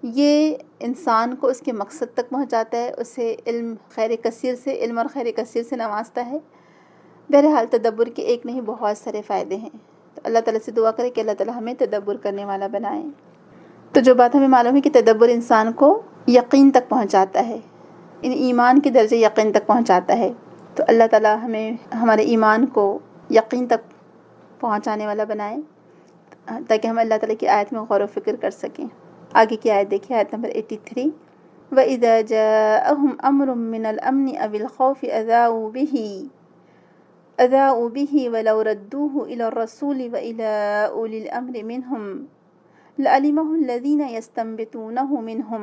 یہ انسان کو اس کے مقصد تک پہنچاتا ہے، اسے علم اور خیر کثیر سے نوازتا ہے۔ بہرحال تدبر کے ایک نہیں بہت سارے فائدے ہیں، تو اللہ تعالیٰ سے دعا کرے کہ اللہ تعالیٰ ہمیں تدبر کرنے والا بنائے۔ تو جو بات ہمیں معلوم ہے کہ تدبر انسان کو یقین تک پہنچاتا ہے، ایمان کے درجے یقین تک پہنچاتا ہے، تو اللہ تعالیٰ ہمیں ہمارے ایمان کو یقین تک پہنچانے والا بنائے تاکہ ہم اللہ تعالیٰ کی آیت میں غور و فکر کر سکیں۔ آگے کی آیت دیکھیں، آیت نمبر 83۔ وَإِذَا جَاءَهُمْ أَمْرٌ مِّنَ الْأَمْنِ أَوِ الْخَوْفِ أَذَاعُوا بِهِ وَلَوْ رَدُّوهُ إِلَى الرَّسُولِ وَإِلَى أُولِي الْأَمْرِ مِنْهُمْ لَعَلِمَهُ الَّذِينَ يَسْتَنبِطُونَهُ مِنْهُمْ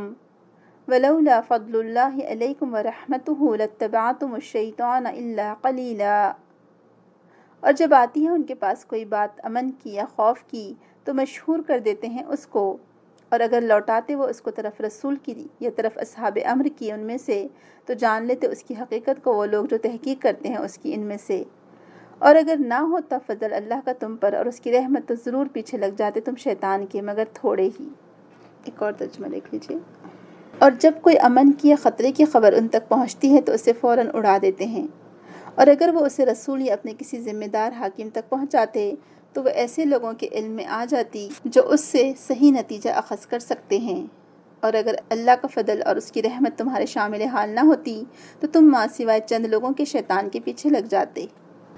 وَلَوْلَا فَضْلُ اللَّهِ عَلَيْكُمْ وَرَحْمَتُهُ لَاتَّبَعْتُمُ الشَّيْطَانَ إِلَّا قَلِيلًا۔ اور جب آتی ہے ان کے پاس کوئی بات امن کی یا خوف کی تو مشہور کر دیتے ہیں اس کو، اور اگر لوٹاتے وہ اس کو طرف رسول کی یا طرف اصحاب امر کی ان میں سے تو جان لیتے اس کی حقیقت کو وہ لوگ جو تحقیق کرتے ہیں اس کی ان میں سے، اور اگر نہ ہوتا فضل اللہ کا تم پر اور اس کی رحمت تو ضرور پیچھے لگ جاتے تم شیطان کے مگر تھوڑے ہی۔ ایک اور ترجمہ دیکھ لیجیے۔ اور جب کوئی امن کی یا خطرے کی خبر ان تک پہنچتی ہے تو اسے فوراً اڑا دیتے ہیں، اور اگر وہ اسے رسول یا اپنے کسی ذمہ دار حاکم تک پہنچاتے تو وہ ایسے لوگوں کے علم میں آ جاتی جو اس سے صحیح نتیجہ اخذ کر سکتے ہیں، اور اگر اللہ کا فضل اور اس کی رحمت تمہارے شامل حال نہ ہوتی تو تم ماں سوائے چند لوگوں کے شیطان کے پیچھے لگ جاتے۔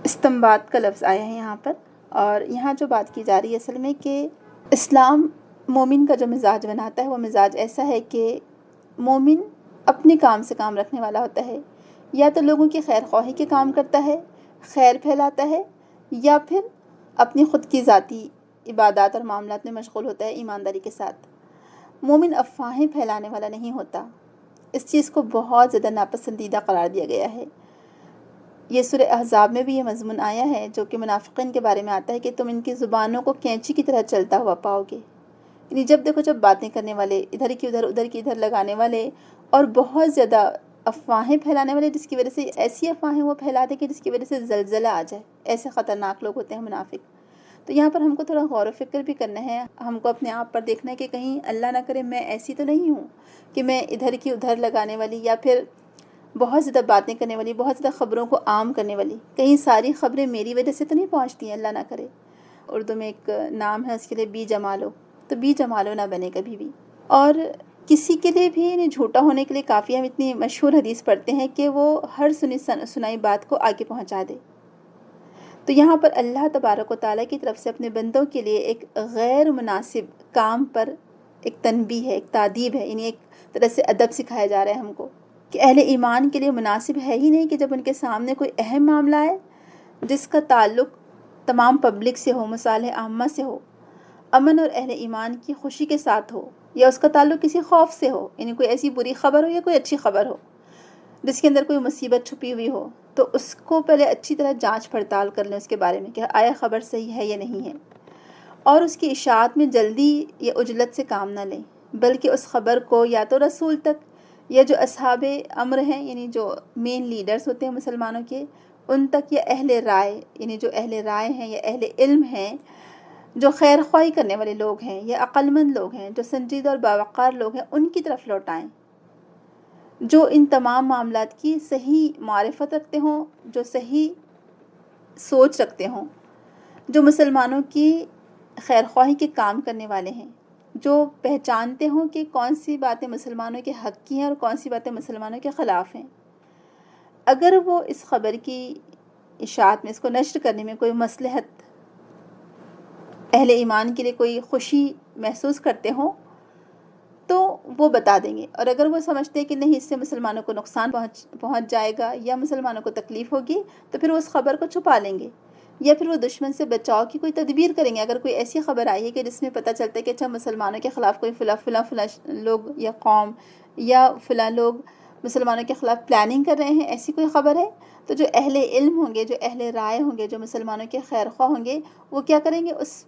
استنباط کا لفظ آیا ہے یہاں پر، اور یہاں جو بات کی جا رہی ہے اصل میں کہ اسلام مومن کا جو مزاج بناتا ہے وہ مزاج ایسا ہے کہ مومن اپنے کام سے کام رکھنے والا ہوتا ہے، یا تو لوگوں کی خیر خواہی کے کام کرتا ہے، خیر پھیلاتا ہے، یا پھر اپنی خود کی ذاتی عبادات اور معاملات میں مشغول ہوتا ہے ایمانداری کے ساتھ۔ مومن افواہیں پھیلانے والا نہیں ہوتا، اس چیز کو بہت زیادہ ناپسندیدہ قرار دیا گیا ہے۔ یہ سورہ احزاب میں بھی یہ مضمون آیا ہے جو کہ منافقین کے بارے میں آتا ہے کہ تم ان کی زبانوں کو کینچی کی طرح چلتا ہوا پاؤ گے، یعنی جب دیکھو جب باتیں کرنے والے، ادھر کی ادھر لگانے والے، اور بہت زیادہ افواہیں پھیلانے والے، جس کی وجہ سے ایسی افواہیں وہ پھیلاتے کہ جس کی وجہ سے زلزلہ آ جائے، ایسے خطرناک لوگ ہوتے ہیں منافق۔ تو یہاں پر ہم کو تھوڑا غور و فکر بھی کرنا ہے، ہم کو اپنے آپ پر دیکھنا ہے کہ کہیں اللہ نہ کرے میں ایسی تو نہیں ہوں کہ میں ادھر کی ادھر لگانے والی، یا پھر بہت زیادہ باتیں کرنے والی، بہت زیادہ خبروں کو عام کرنے والی، کہیں ساری خبریں میری وجہ سے تو نہیں پہنچتی ہیں، اللہ نہ کرے۔ اردو میں ایک نام ہے اس کے لیے بی جمالو، تو بی جمالو نہ بنے کبھی بھی۔ اور کسی کے لیے بھی یعنی جھوٹا ہونے کے لیے کافی ہم اتنی مشہور حدیث پڑھتے ہیں کہ وہ ہر سنائی بات کو آگے پہنچا دے۔ تو یہاں پر اللہ تبارک و تعالیٰ کی طرف سے اپنے بندوں کے لیے ایک غیر مناسب کام پر ایک تنبیہ ہے، ایک تادیب ہے، یعنی ایک طرح سے ادب سکھایا جا رہا ہے ہم کو کہ اہل ایمان کے لیے مناسب ہے ہی نہیں کہ جب ان کے سامنے کوئی اہم معاملہ ہے جس کا تعلق تمام پبلک سے ہو، مصالح عامہ سے ہو، امن اور اہل ایمان کی خوشی کے ساتھ ہو، یا اس کا تعلق کسی خوف سے ہو، یعنی کوئی ایسی بری خبر ہو یا کوئی اچھی خبر ہو، جس کے اندر کوئی مصیبت چھپی ہوئی ہو، تو اس کو پہلے اچھی طرح جانچ پڑتال کر لیں اس کے بارے میں کہ آیا خبر صحیح ہے یا نہیں ہے، اور اس کی اشاعت میں جلدی یا عجلت سے کام نہ لیں، بلکہ اس خبر کو یا تو رسول تک یا جو اصحاب امر ہیں، یعنی جو مین لیڈرز ہوتے ہیں مسلمانوں کے، ان تک، یا اہل رائے، یعنی جو اہل رائے ہیں یا اہل علم ہیں، جو خیر خواہی کرنے والے لوگ ہیں یا عقل مند لوگ ہیں، جو سنجیدہ اور باوقار لوگ ہیں، ان کی طرف لوٹائیں، جو ان تمام معاملات کی صحیح معرفت رکھتے ہوں، جو صحیح سوچ رکھتے ہوں، جو مسلمانوں کی خیر خواہی کے کام کرنے والے ہیں، جو پہچانتے ہوں کہ کون سی باتیں مسلمانوں کے حق کی ہیں اور کون سی باتیں مسلمانوں کے خلاف ہیں۔ اگر وہ اس خبر کی اشاعت میں، اس کو نشر کرنے میں کوئی مصلحت اہل ایمان کے لیے کوئی خوشی محسوس کرتے ہوں تو وہ بتا دیں گے، اور اگر وہ سمجھتے ہیں کہ نہیں، اس سے مسلمانوں کو نقصان پہنچ جائے گا یا مسلمانوں کو تکلیف ہوگی، تو پھر وہ اس خبر کو چھپا لیں گے، یا پھر وہ دشمن سے بچاؤ کی کوئی تدبیر کریں گے۔ اگر کوئی ایسی خبر آئی ہے کہ جس میں پتہ چلتا ہے کہ اچھا مسلمانوں کے خلاف کوئی فلاں لوگ یا قوم یا فلاں لوگ مسلمانوں کے خلاف پلاننگ کر رہے ہیں، ایسی کوئی خبر ہے، تو جو اہل علم ہوں گے، جو اہل رائے ہوں گے، جو مسلمانوں کے خیر خواہ ہوں گے، وہ کیا کریں گے؟ اس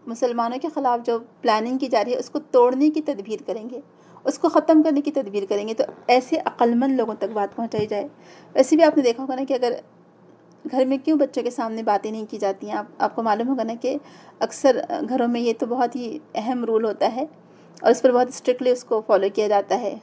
مسلمانوں کے خلاف جو پلاننگ کی جا رہی ہے اس کو توڑنے کی تدبیر کریں گے، اس کو ختم کرنے کی تدبیر کریں گے، تو ایسے عقل مند لوگوں تک بات پہنچائی جائے۔ ویسے بھی آپ نے دیکھا ہوگا نا کہ اگر گھر میں کیوں بچوں کے سامنے باتیں نہیں کی جاتی ہیں، آپ کو معلوم ہوگا نا کہ اکثر گھروں میں یہ تو بہت ہی اہم رول ہوتا ہے، اور اس پر بہت اسٹرکٹلی اس کو فالو کیا جاتا ہے،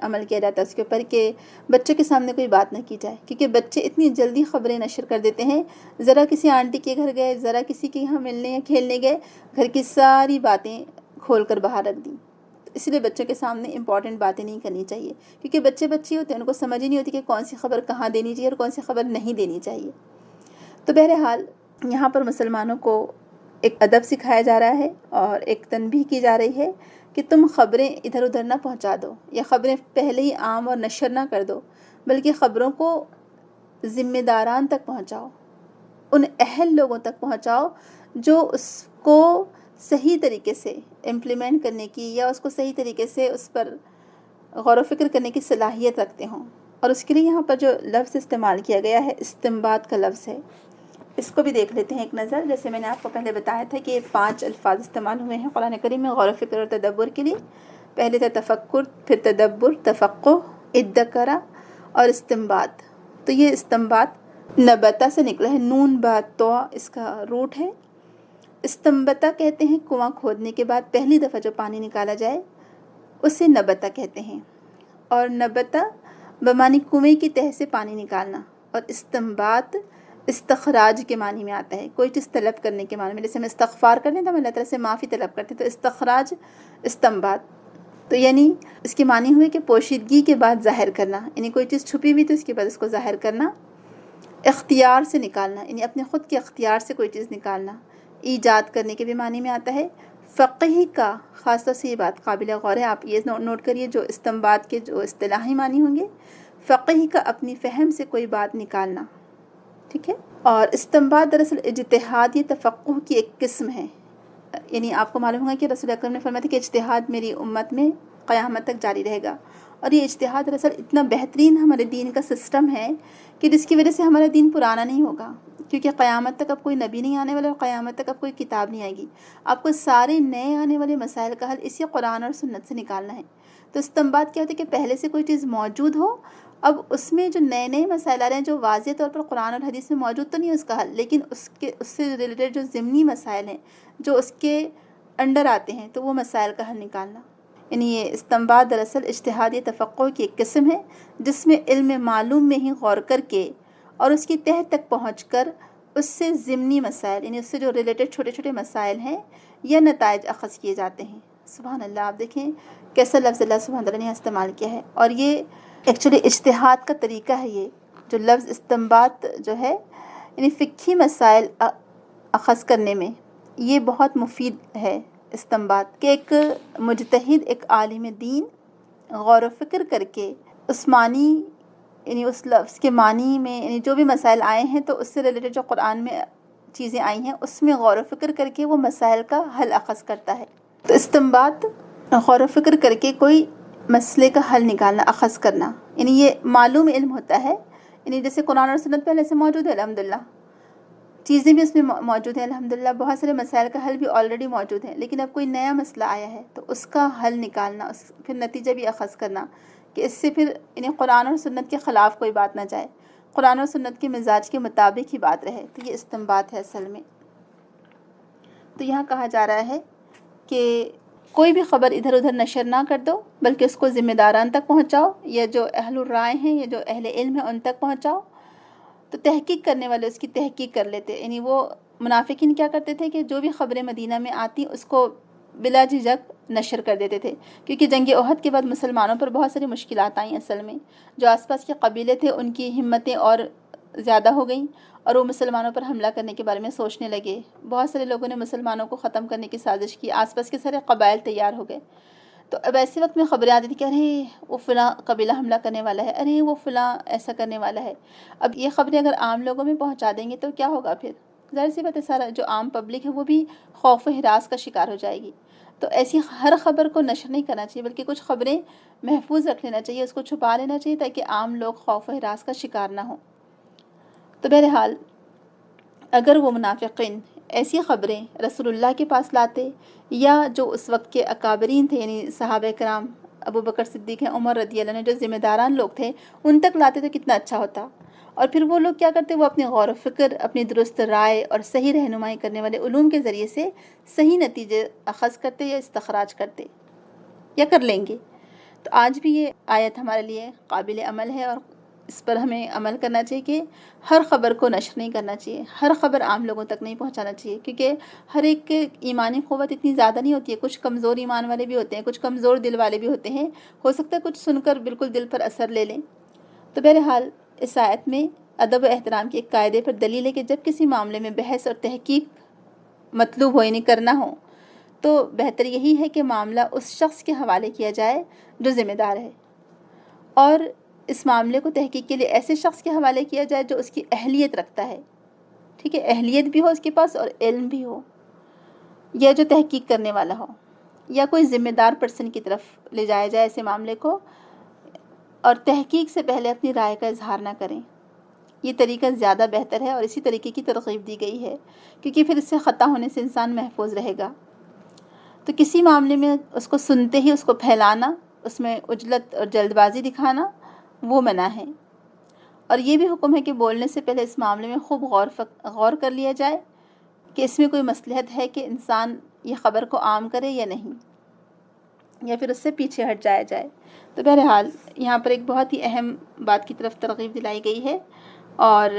عمل کیا جاتا ہے اس کے اوپر، کہ بچوں کے سامنے کوئی بات نہ کی جائے، کیونکہ بچے اتنی جلدی خبریں نشر کر دیتے ہیں۔ ذرا کسی آنٹی کے گھر گئے، ذرا کسی کے یہاں ملنے یا کھیلنے گئے، گھر کی ساری باتیں کھول کر باہر رکھ دیں۔ اس لیے بچوں کے سامنے امپورٹنٹ باتیں نہیں کرنی چاہیے، کیونکہ بچے ہوتے ہیں، ان کو سمجھ ہی نہیں ہوتی کہ کون سی خبر کہاں دینی چاہیے اور کون سی خبر نہیں دینی چاہیے۔ تو بہرحال یہاں پر مسلمانوں کو ایک ادب سکھایا جا رہا ہے اور ایک تنبیہ کی جا رہی ہے کہ تم خبریں ادھر ادھر نہ پہنچا دو، یا خبریں پہلے ہی عام اور نشر نہ کر دو، بلکہ خبروں کو ذمہ داران تک پہنچاؤ، ان اہل لوگوں تک پہنچاؤ جو اس کو صحیح طریقے سے امپلیمنٹ کرنے کی یا اس کو صحیح طریقے سے اس پر غور و فکر کرنے کی صلاحیت رکھتے ہوں۔ اور اس کے لیے یہاں پر جو لفظ استعمال کیا گیا ہے، استنباط کا لفظ ہے، اس کو بھی دیکھ لیتے ہیں ایک نظر۔ جیسے میں نے آپ کو پہلے بتایا تھا کہ 5 الفاظ استعمال ہوئے ہیں قرآن کریم میں غور و فکر اور تدبر کے لیے۔ پہلے تھا تفکر، پھر تدبر، تفقہ، ادکرا اور استنباط۔ تو یہ استنباط نبتا سے نکلا ہے، نون با تو اس کا روٹ ہے۔ استنبتا کہتے ہیں کنواں کھودنے کے بعد پہلی دفعہ جو پانی نکالا جائے اسے نبتا کہتے ہیں، اور نبتا بمعنی کنویں کی تہہ سے پانی نکالنا، اور استنباط استخراج کے معنی میں آتا ہے، کوئی چیز طلب کرنے کے معنی میں۔ جیسے ہم استغفار کرتے ہیں تو ہم اللہ تعالیٰ سے معافی طلب کرتے ہیں، تو استخراج استنباط، تو یعنی اس کے معنی ہوئے کہ پوشیدگی کے بعد ظاہر کرنا، یعنی کوئی چیز چھپی ہوئی تو اس کے بعد اس کو ظاہر کرنا۔ اختیار سے نکالنا، یعنی اپنے خود کے اختیار سے کوئی چیز نکالنا۔ ایجاد کرنے کے بھی معنی میں آتا ہے۔ فقہ کا خاص طور سے یہ بات قابل غور ہے، آپ یہ نوٹ کریے، جو استنباط کے جو اصطلاحی معنی ہوں گے، فقہ کا اپنی فہم سے کوئی بات نکالنا، ٹھیک ہے۔ اور استنباط دراصل اجتہاد یا تفقہ کی ایک قسم ہے، یعنی آپ کو معلوم ہوگا کہ رسول اکرم نے فرمایا تھا کہ اجتہاد میری امت میں قیامت تک جاری رہے گا، اور یہ اجتہاد دراصل اتنا بہترین ہمارے دین کا سسٹم ہے کہ جس کی وجہ سے ہمارا دین پرانا نہیں ہوگا، کیونکہ قیامت تک اب کوئی نبی نہیں آنے والا، اور قیامت تک اب کوئی کتاب نہیں آئے گی، آپ کو سارے نئے آنے والے مسائل کا حل اسی قرآن اور سنت سے نکالنا ہے۔ تو استنباط کیا ہوتا ہے کہ پہلے سے کوئی چیز موجود ہو، اب اس میں جو نئے نئے مسائل آ رہے ہیں جو واضح طور پر قرآن اور حدیث میں موجود تو نہیں ہے اس کا حل، لیکن اس سے ریلیٹڈ جو ضمنی مسائل ہیں جو اس کے انڈر آتے ہیں، تو وہ مسائل کا حل نکالنا، یعنی یہ استنباط دراصل اجتہادی تفقہ کی ایک قسم ہے جس میں علم معلوم میں ہی غور کر کے اور اس کی تہہ تک پہنچ کر اس سے ضمنی مسائل، یعنی اس سے جو ریلیٹڈ چھوٹے چھوٹے مسائل ہیں یا نتائج اخذ کیے جاتے ہیں۔ سبحان اللہ، آپ دیکھیں کیسا لفظ اللہ سبحانہ تعالیٰ نے استعمال کیا ہے، اور یہ ایکچولی اجتہاد کا طریقہ ہے۔ یہ جو لفظ استنباط جو ہے، یعنی فقہی مسائل اخذ کرنے میں یہ بہت مفید ہے استنباط، کہ ایک مجتہد، ایک عالم دین غور و فکر کر کے اس معنی، یعنی اس لفظ کے معنی میں، یعنی جو بھی مسائل آئے ہیں تو اس سے ریلیٹڈ جو قرآن میں چیزیں آئی ہیں اس میں غور و فکر کر کے وہ مسائل کا حل اخذ کرتا ہے۔ تو استنباط غور و فکر کر کے کوئی مسئلے کا حل نکالنا، اخذ کرنا، یعنی یہ معلوم علم ہوتا ہے، یعنی جیسے قرآن اور سنت پہلے سے موجود ہے الحمدللہ، چیزیں بھی اس میں موجود ہیں الحمدللہ، بہت سارے مسائل کا حل بھی آلریڈی موجود ہے، لیکن اب کوئی نیا مسئلہ آیا ہے تو اس کا حل نکالنا، پھر نتیجہ بھی اخذ کرنا کہ اس سے پھر یعنی قرآن اور سنت کے خلاف کوئی بات نہ جائے، قرآن اور سنت کے مزاج کے مطابق ہی بات رہے، تو یہ استنباط ہے اصل میں۔ تو یہاں کہا جا رہا ہے کہ کوئی بھی خبر ادھر ادھر نشر نہ کر دو، بلکہ اس کو ذمہ داران تک پہنچاؤ، یا جو اہل الرائے ہیں یا جو اہل علم ہیں ان تک پہنچاؤ۔ تو تحقیق کرنے والے اس کی تحقیق کر لیتے، یعنی وہ منافقین کیا کرتے تھے کہ جو بھی خبریں مدینہ میں آتی اس کو بلا جھجک نشر کر دیتے تھے، کیونکہ جنگ احد کے بعد مسلمانوں پر بہت ساری مشکلات آئیں اصل میں، جو آس پاس کے قبیلے تھے ان کی ہمتیں اور زیادہ ہو گئیں اور وہ مسلمانوں پر حملہ کرنے کے بارے میں سوچنے لگے، بہت سارے لوگوں نے مسلمانوں کو ختم کرنے کی سازش کی، آس پاس کے سارے قبائل تیار ہو گئے۔ تو اب ایسے وقت میں خبریں آتی تھی کہ ارے وہ فلاں قبیلہ حملہ کرنے والا ہے، ارے وہ فلاں ایسا کرنے والا ہے۔ اب یہ خبریں اگر عام لوگوں میں پہنچا دیں گے تو کیا ہوگا؟ پھر ظاہر سی بات ہے سارا جو عام پبلک ہے وہ بھی خوف و ہراس کا شکار ہو جائے گی۔ تو ایسی ہر خبر کو نشر نہیں کرنا چاہیے، بلکہ کچھ خبریں محفوظ رکھ لینا چاہیے، اس کو چھپا لینا چاہیے تاکہ عام لوگ خوف و ہراس کا شکار نہ ہوں۔ تو بہرحال اگر وہ منافقین ایسی خبریں رسول اللہ کے پاس لاتے یا جو اس وقت کے اکابرین تھے، یعنی صحابہ کرام، ابو بکر صدیق ہیں، عمر رضی اللہ عنہ، جو ذمہ داران لوگ تھے، ان تک لاتے تو کتنا اچھا ہوتا۔ اور پھر وہ لوگ کیا کرتے، وہ اپنے غور و فکر، اپنی درست رائے اور صحیح رہنمائی کرنے والے علوم کے ذریعے سے صحیح نتیجے اخذ کرتے یا استخراج کرتے یا کر لیں گے۔ تو آج بھی یہ آیت ہمارے لیے قابل عمل ہے اور اس پر ہمیں عمل کرنا چاہیے کہ ہر خبر کو نشر نہیں کرنا چاہیے، ہر خبر عام لوگوں تک نہیں پہنچانا چاہیے، کیونکہ ہر ایک کے ایمانی قوت اتنی زیادہ نہیں ہوتی ہے، کچھ کمزور ایمان والے بھی ہوتے ہیں، کچھ کمزور دل والے بھی ہوتے ہیں، ہو سکتا ہے کچھ سن کر بالکل دل پر اثر لے لیں۔ تو بہرحال اس آیت میں ادب و احترام کے ایک قاعدے پر دلیل ہے کہ جب کسی معاملے میں بحث اور تحقیق مطلوب ہو، یعنی کرنا ہو، تو بہتر یہی ہے کہ معاملہ اس شخص کے حوالے کیا جائے جو ذمہ دار ہے، اور اس معاملے کو تحقیق کے لیے ایسے شخص کے حوالے کیا جائے جو اس کی اہلیت رکھتا ہے، ٹھیک ہے، اہلیت بھی ہو اس کے پاس اور علم بھی ہو، یا جو تحقیق کرنے والا ہو، یا کوئی ذمہ دار پرسن کی طرف لے جایا جائے ایسے معاملے کو، اور تحقیق سے پہلے اپنی رائے کا اظہار نہ کریں۔ یہ طریقہ زیادہ بہتر ہے اور اسی طریقے کی ترغیب دی گئی ہے، کیونکہ پھر اس سے خطا ہونے سے انسان محفوظ رہے گا۔ تو کسی معاملے میں اس کو سنتے ہی اس کو پھیلانا، اس میں عجلت اور جلد بازی دکھانا وہ منع ہے، اور یہ بھی حکم ہے کہ بولنے سے پہلے اس معاملے میں خوب غور کر لیا جائے کہ اس میں کوئی مصلحت ہے کہ انسان یہ خبر کو عام کرے یا نہیں، یا پھر اس سے پیچھے ہٹ جایا جائے۔ تو بہرحال یہاں پر ایک بہت ہی اہم بات کی طرف ترغیب دلائی گئی ہے، اور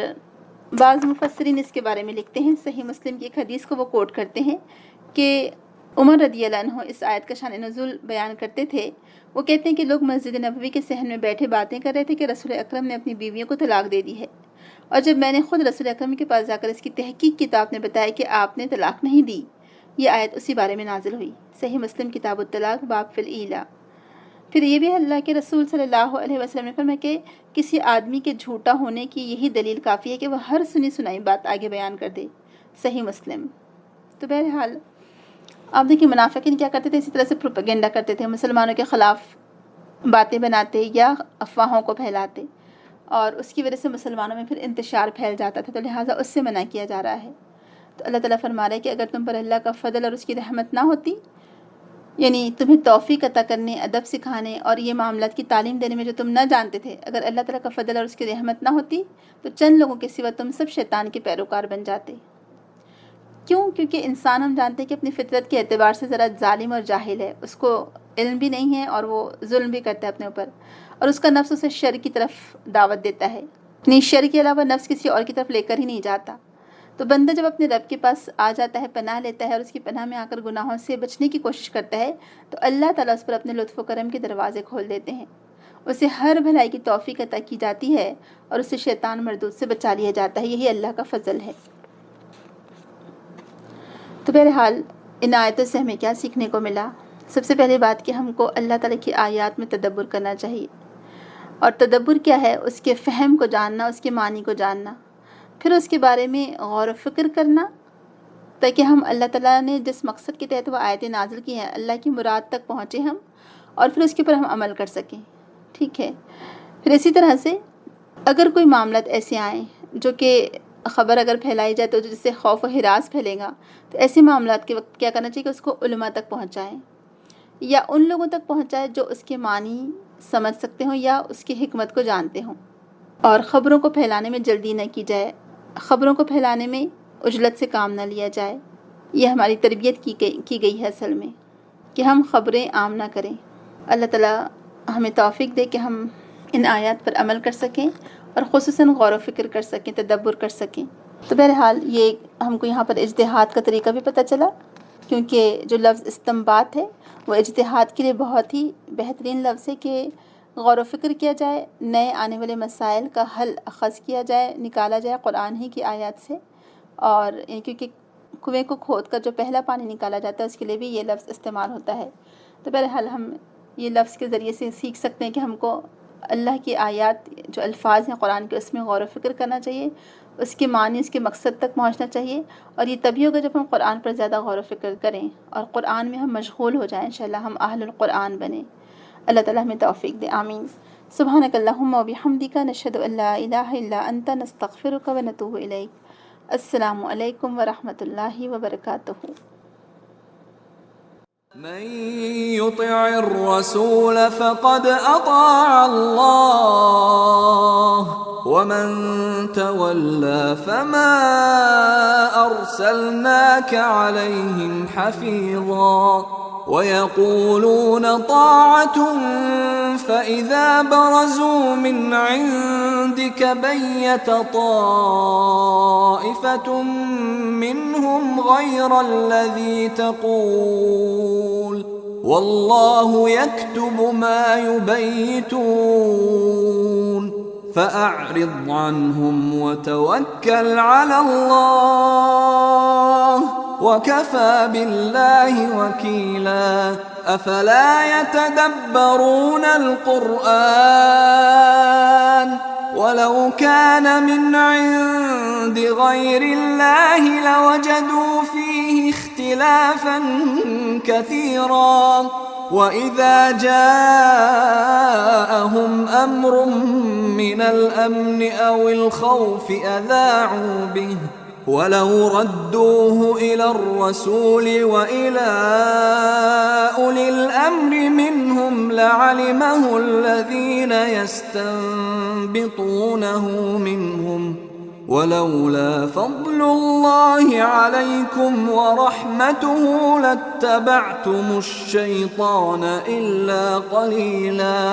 بعض مفسرین اس کے بارے میں لکھتے ہیں، صحیح مسلم کی ایک حدیث کو وہ کوٹ کرتے ہیں کہ عمر رضی اللہ عنہ اس آیت کا شان نزول بیان کرتے تھے۔ وہ کہتے ہیں کہ لوگ مسجد نبوی کے صحن میں بیٹھے باتیں کر رہے تھے کہ رسول اکرم نے اپنی بیویوں کو طلاق دے دی ہے، اور جب میں نے خود رسول اکرم کے پاس جا کر اس کی تحقیق کی تو آپ نے بتایا کہ آپ نے طلاق نہیں دی۔ یہ آیت اسی بارے میں نازل ہوئی، صحیح مسلم کتاب الطلاق باب فی الایلا۔ پھر یہ بھی اللہ کے رسول صلی اللہ علیہ وسلم نے فرمایا کہ کسی آدمی کے جھوٹا ہونے کی یہی دلیل کافی ہے کہ وہ ہر سنی سنائی بات آگے بیان کر دے، صحیح مسلم۔ تو بہرحال آپ دیکھیں منافقین کیا کرتے تھے، اسی طرح سے پروپیگنڈا کرتے تھے، مسلمانوں کے خلاف باتیں بناتے یا افواہوں کو پھیلاتے، اور اس کی وجہ سے مسلمانوں میں پھر انتشار پھیل جاتا تھا، تو لہٰذا اس سے منع کیا جا رہا ہے۔ تو اللہ تعالیٰ فرما رہا ہے کہ اگر تم پر اللہ کا فضل اور اس کی رحمت نہ ہوتی، یعنی تمہیں توفیق عطا کرنے، ادب سکھانے اور یہ معاملات کی تعلیم دینے میں جو تم نہ جانتے تھے، اگر اللہ تعالیٰ کا فضل اور اس کی رحمت نہ ہوتی تو چند لوگوں کے سوا تم سب شیطان کے پیروکار بن جاتے۔ کیوں؟ کیونکہ انسان ہم جانتے ہیں کہ اپنی فطرت کے اعتبار سے ذرا ظالم اور جاہل ہے، اس کو علم بھی نہیں ہے اور وہ ظلم بھی کرتا ہے اپنے اوپر، اور اس کا نفس اسے شر کی طرف دعوت دیتا ہے، اپنی شر کے علاوہ نفس کسی اور کی طرف لے کر ہی نہیں جاتا۔ تو بندہ جب اپنے رب کے پاس آ جاتا ہے، پناہ لیتا ہے اور اس کی پناہ میں آ کر گناہوں سے بچنے کی کوشش کرتا ہے، تو اللہ تعالیٰ اس پر اپنے لطف و کرم کے دروازے کھول دیتے ہیں، اسے ہر بھلائی کی توفیق عطا کی جاتی ہے اور اسے شیطان مردود سے بچا لیا جاتا ہے۔ یہی اللہ کا فضل ہے۔ تو بہرحال ان آیتوں سے ہمیں کیا سیکھنے کو ملا؟ سب سے پہلے بات کہ ہم کو اللہ تعالیٰ کی آیات میں تدبر کرنا چاہیے، اور تدبر کیا ہے؟ اس کے فہم کو جاننا، اس کے معنی کو جاننا، پھر اس کے بارے میں غور و فکر کرنا، تاکہ ہم اللہ تعالیٰ نے جس مقصد کے تحت وہ آیتیں نازل کی ہیں، اللہ کی مراد تک پہنچے ہم، اور پھر اس کے اوپر ہم عمل کر سکیں، ٹھیک ہے۔ پھر اسی طرح سے اگر کوئی معاملات ایسے آئیں جو کہ خبر اگر پھیلائی جائے تو جس سے خوف و ہراس پھیلے گا، تو ایسے معاملات کے وقت کیا کرنا چاہیے کہ اس کو علماء تک پہنچائیں، یا ان لوگوں تک پہنچائیں جو اس کے معنی سمجھ سکتے ہوں یا اس کی حکمت کو جانتے ہوں۔ اور خبروں کو پھیلانے میں جلدی نہ کی جائے، خبروں کو پھیلانے میں عجلت سے کام نہ لیا جائے۔ یہ ہماری تربیت کی گئی ہے اصل میں، کہ ہم خبریں عام نہ کریں۔ اللہ تعالیٰ ہمیں توفیق دے کہ ہم ان آیات پر عمل کر سکیں اور خصوصاً غور و فکر کر سکیں، تدبر کر سکیں۔ تو بہرحال یہ ہم کو یہاں پر اجتہاد کا طریقہ بھی پتہ چلا، کیونکہ جو لفظ استنباط ہے وہ اجتہاد کے لیے بہت ہی بہترین لفظ ہے کہ غور و فکر کیا جائے، نئے آنے والے مسائل کا حل اخذ کیا جائے، نکالا جائے قرآن ہی کی آیات سے۔ اور کیونکہ کنویں کو کھود کر جو پہلا پانی نکالا جاتا ہے اس کے لیے بھی یہ لفظ استعمال ہوتا ہے۔ تو بہرحال ہم یہ لفظ کے ذریعے سے سیکھ سکتے ہیں کہ ہم کو اللہ کی آیات جو الفاظ ہیں قرآن کے اس میں غور و فکر کرنا چاہیے، اس کے معنی، اس کے مقصد تک پہنچنا چاہیے۔ اور یہ تبھی ہوگا جب ہم قرآن پر زیادہ غور و فکر کریں اور قرآن میں ہم مشغول ہو جائیں، انشاءاللہ ہم اہل القرآن بنیں۔ اللہ تعالیٰ ہمیں توفیق دے، آمین۔ سبحانک اللہم و بحمدک، نشہد ان لا الہ الا انت، نستغفرک و نتوب الیک۔ السلام علیکم ورحمۃ اللہ وبرکاتہ۔ من يطع الرسول فقد أطاع الله ومن تولى فما أرسلناك عليهم حفيظا ويقولون طاعة فإذا برزوا من عندك بيت طائفة منهم غير الذي تقول والله يكتب ما يبيتون فأعرض عنهم وتوكل على الله وكفى بالله وكيلا أفلا يتدبرون القرآن ولو كان من عند غير الله لوجدوا فيه اختلافا كثيرا وإذا جاءهم أمر من الأمن أو الخوف أذاعوا به ولو ردوه إلى الرسول وإلى أولي الأمر منهم لعلمه الذين يستنبطونه منهم ولولا فضل الله عليكم ورحمته لاتبعتم الشيطان إلا قليلا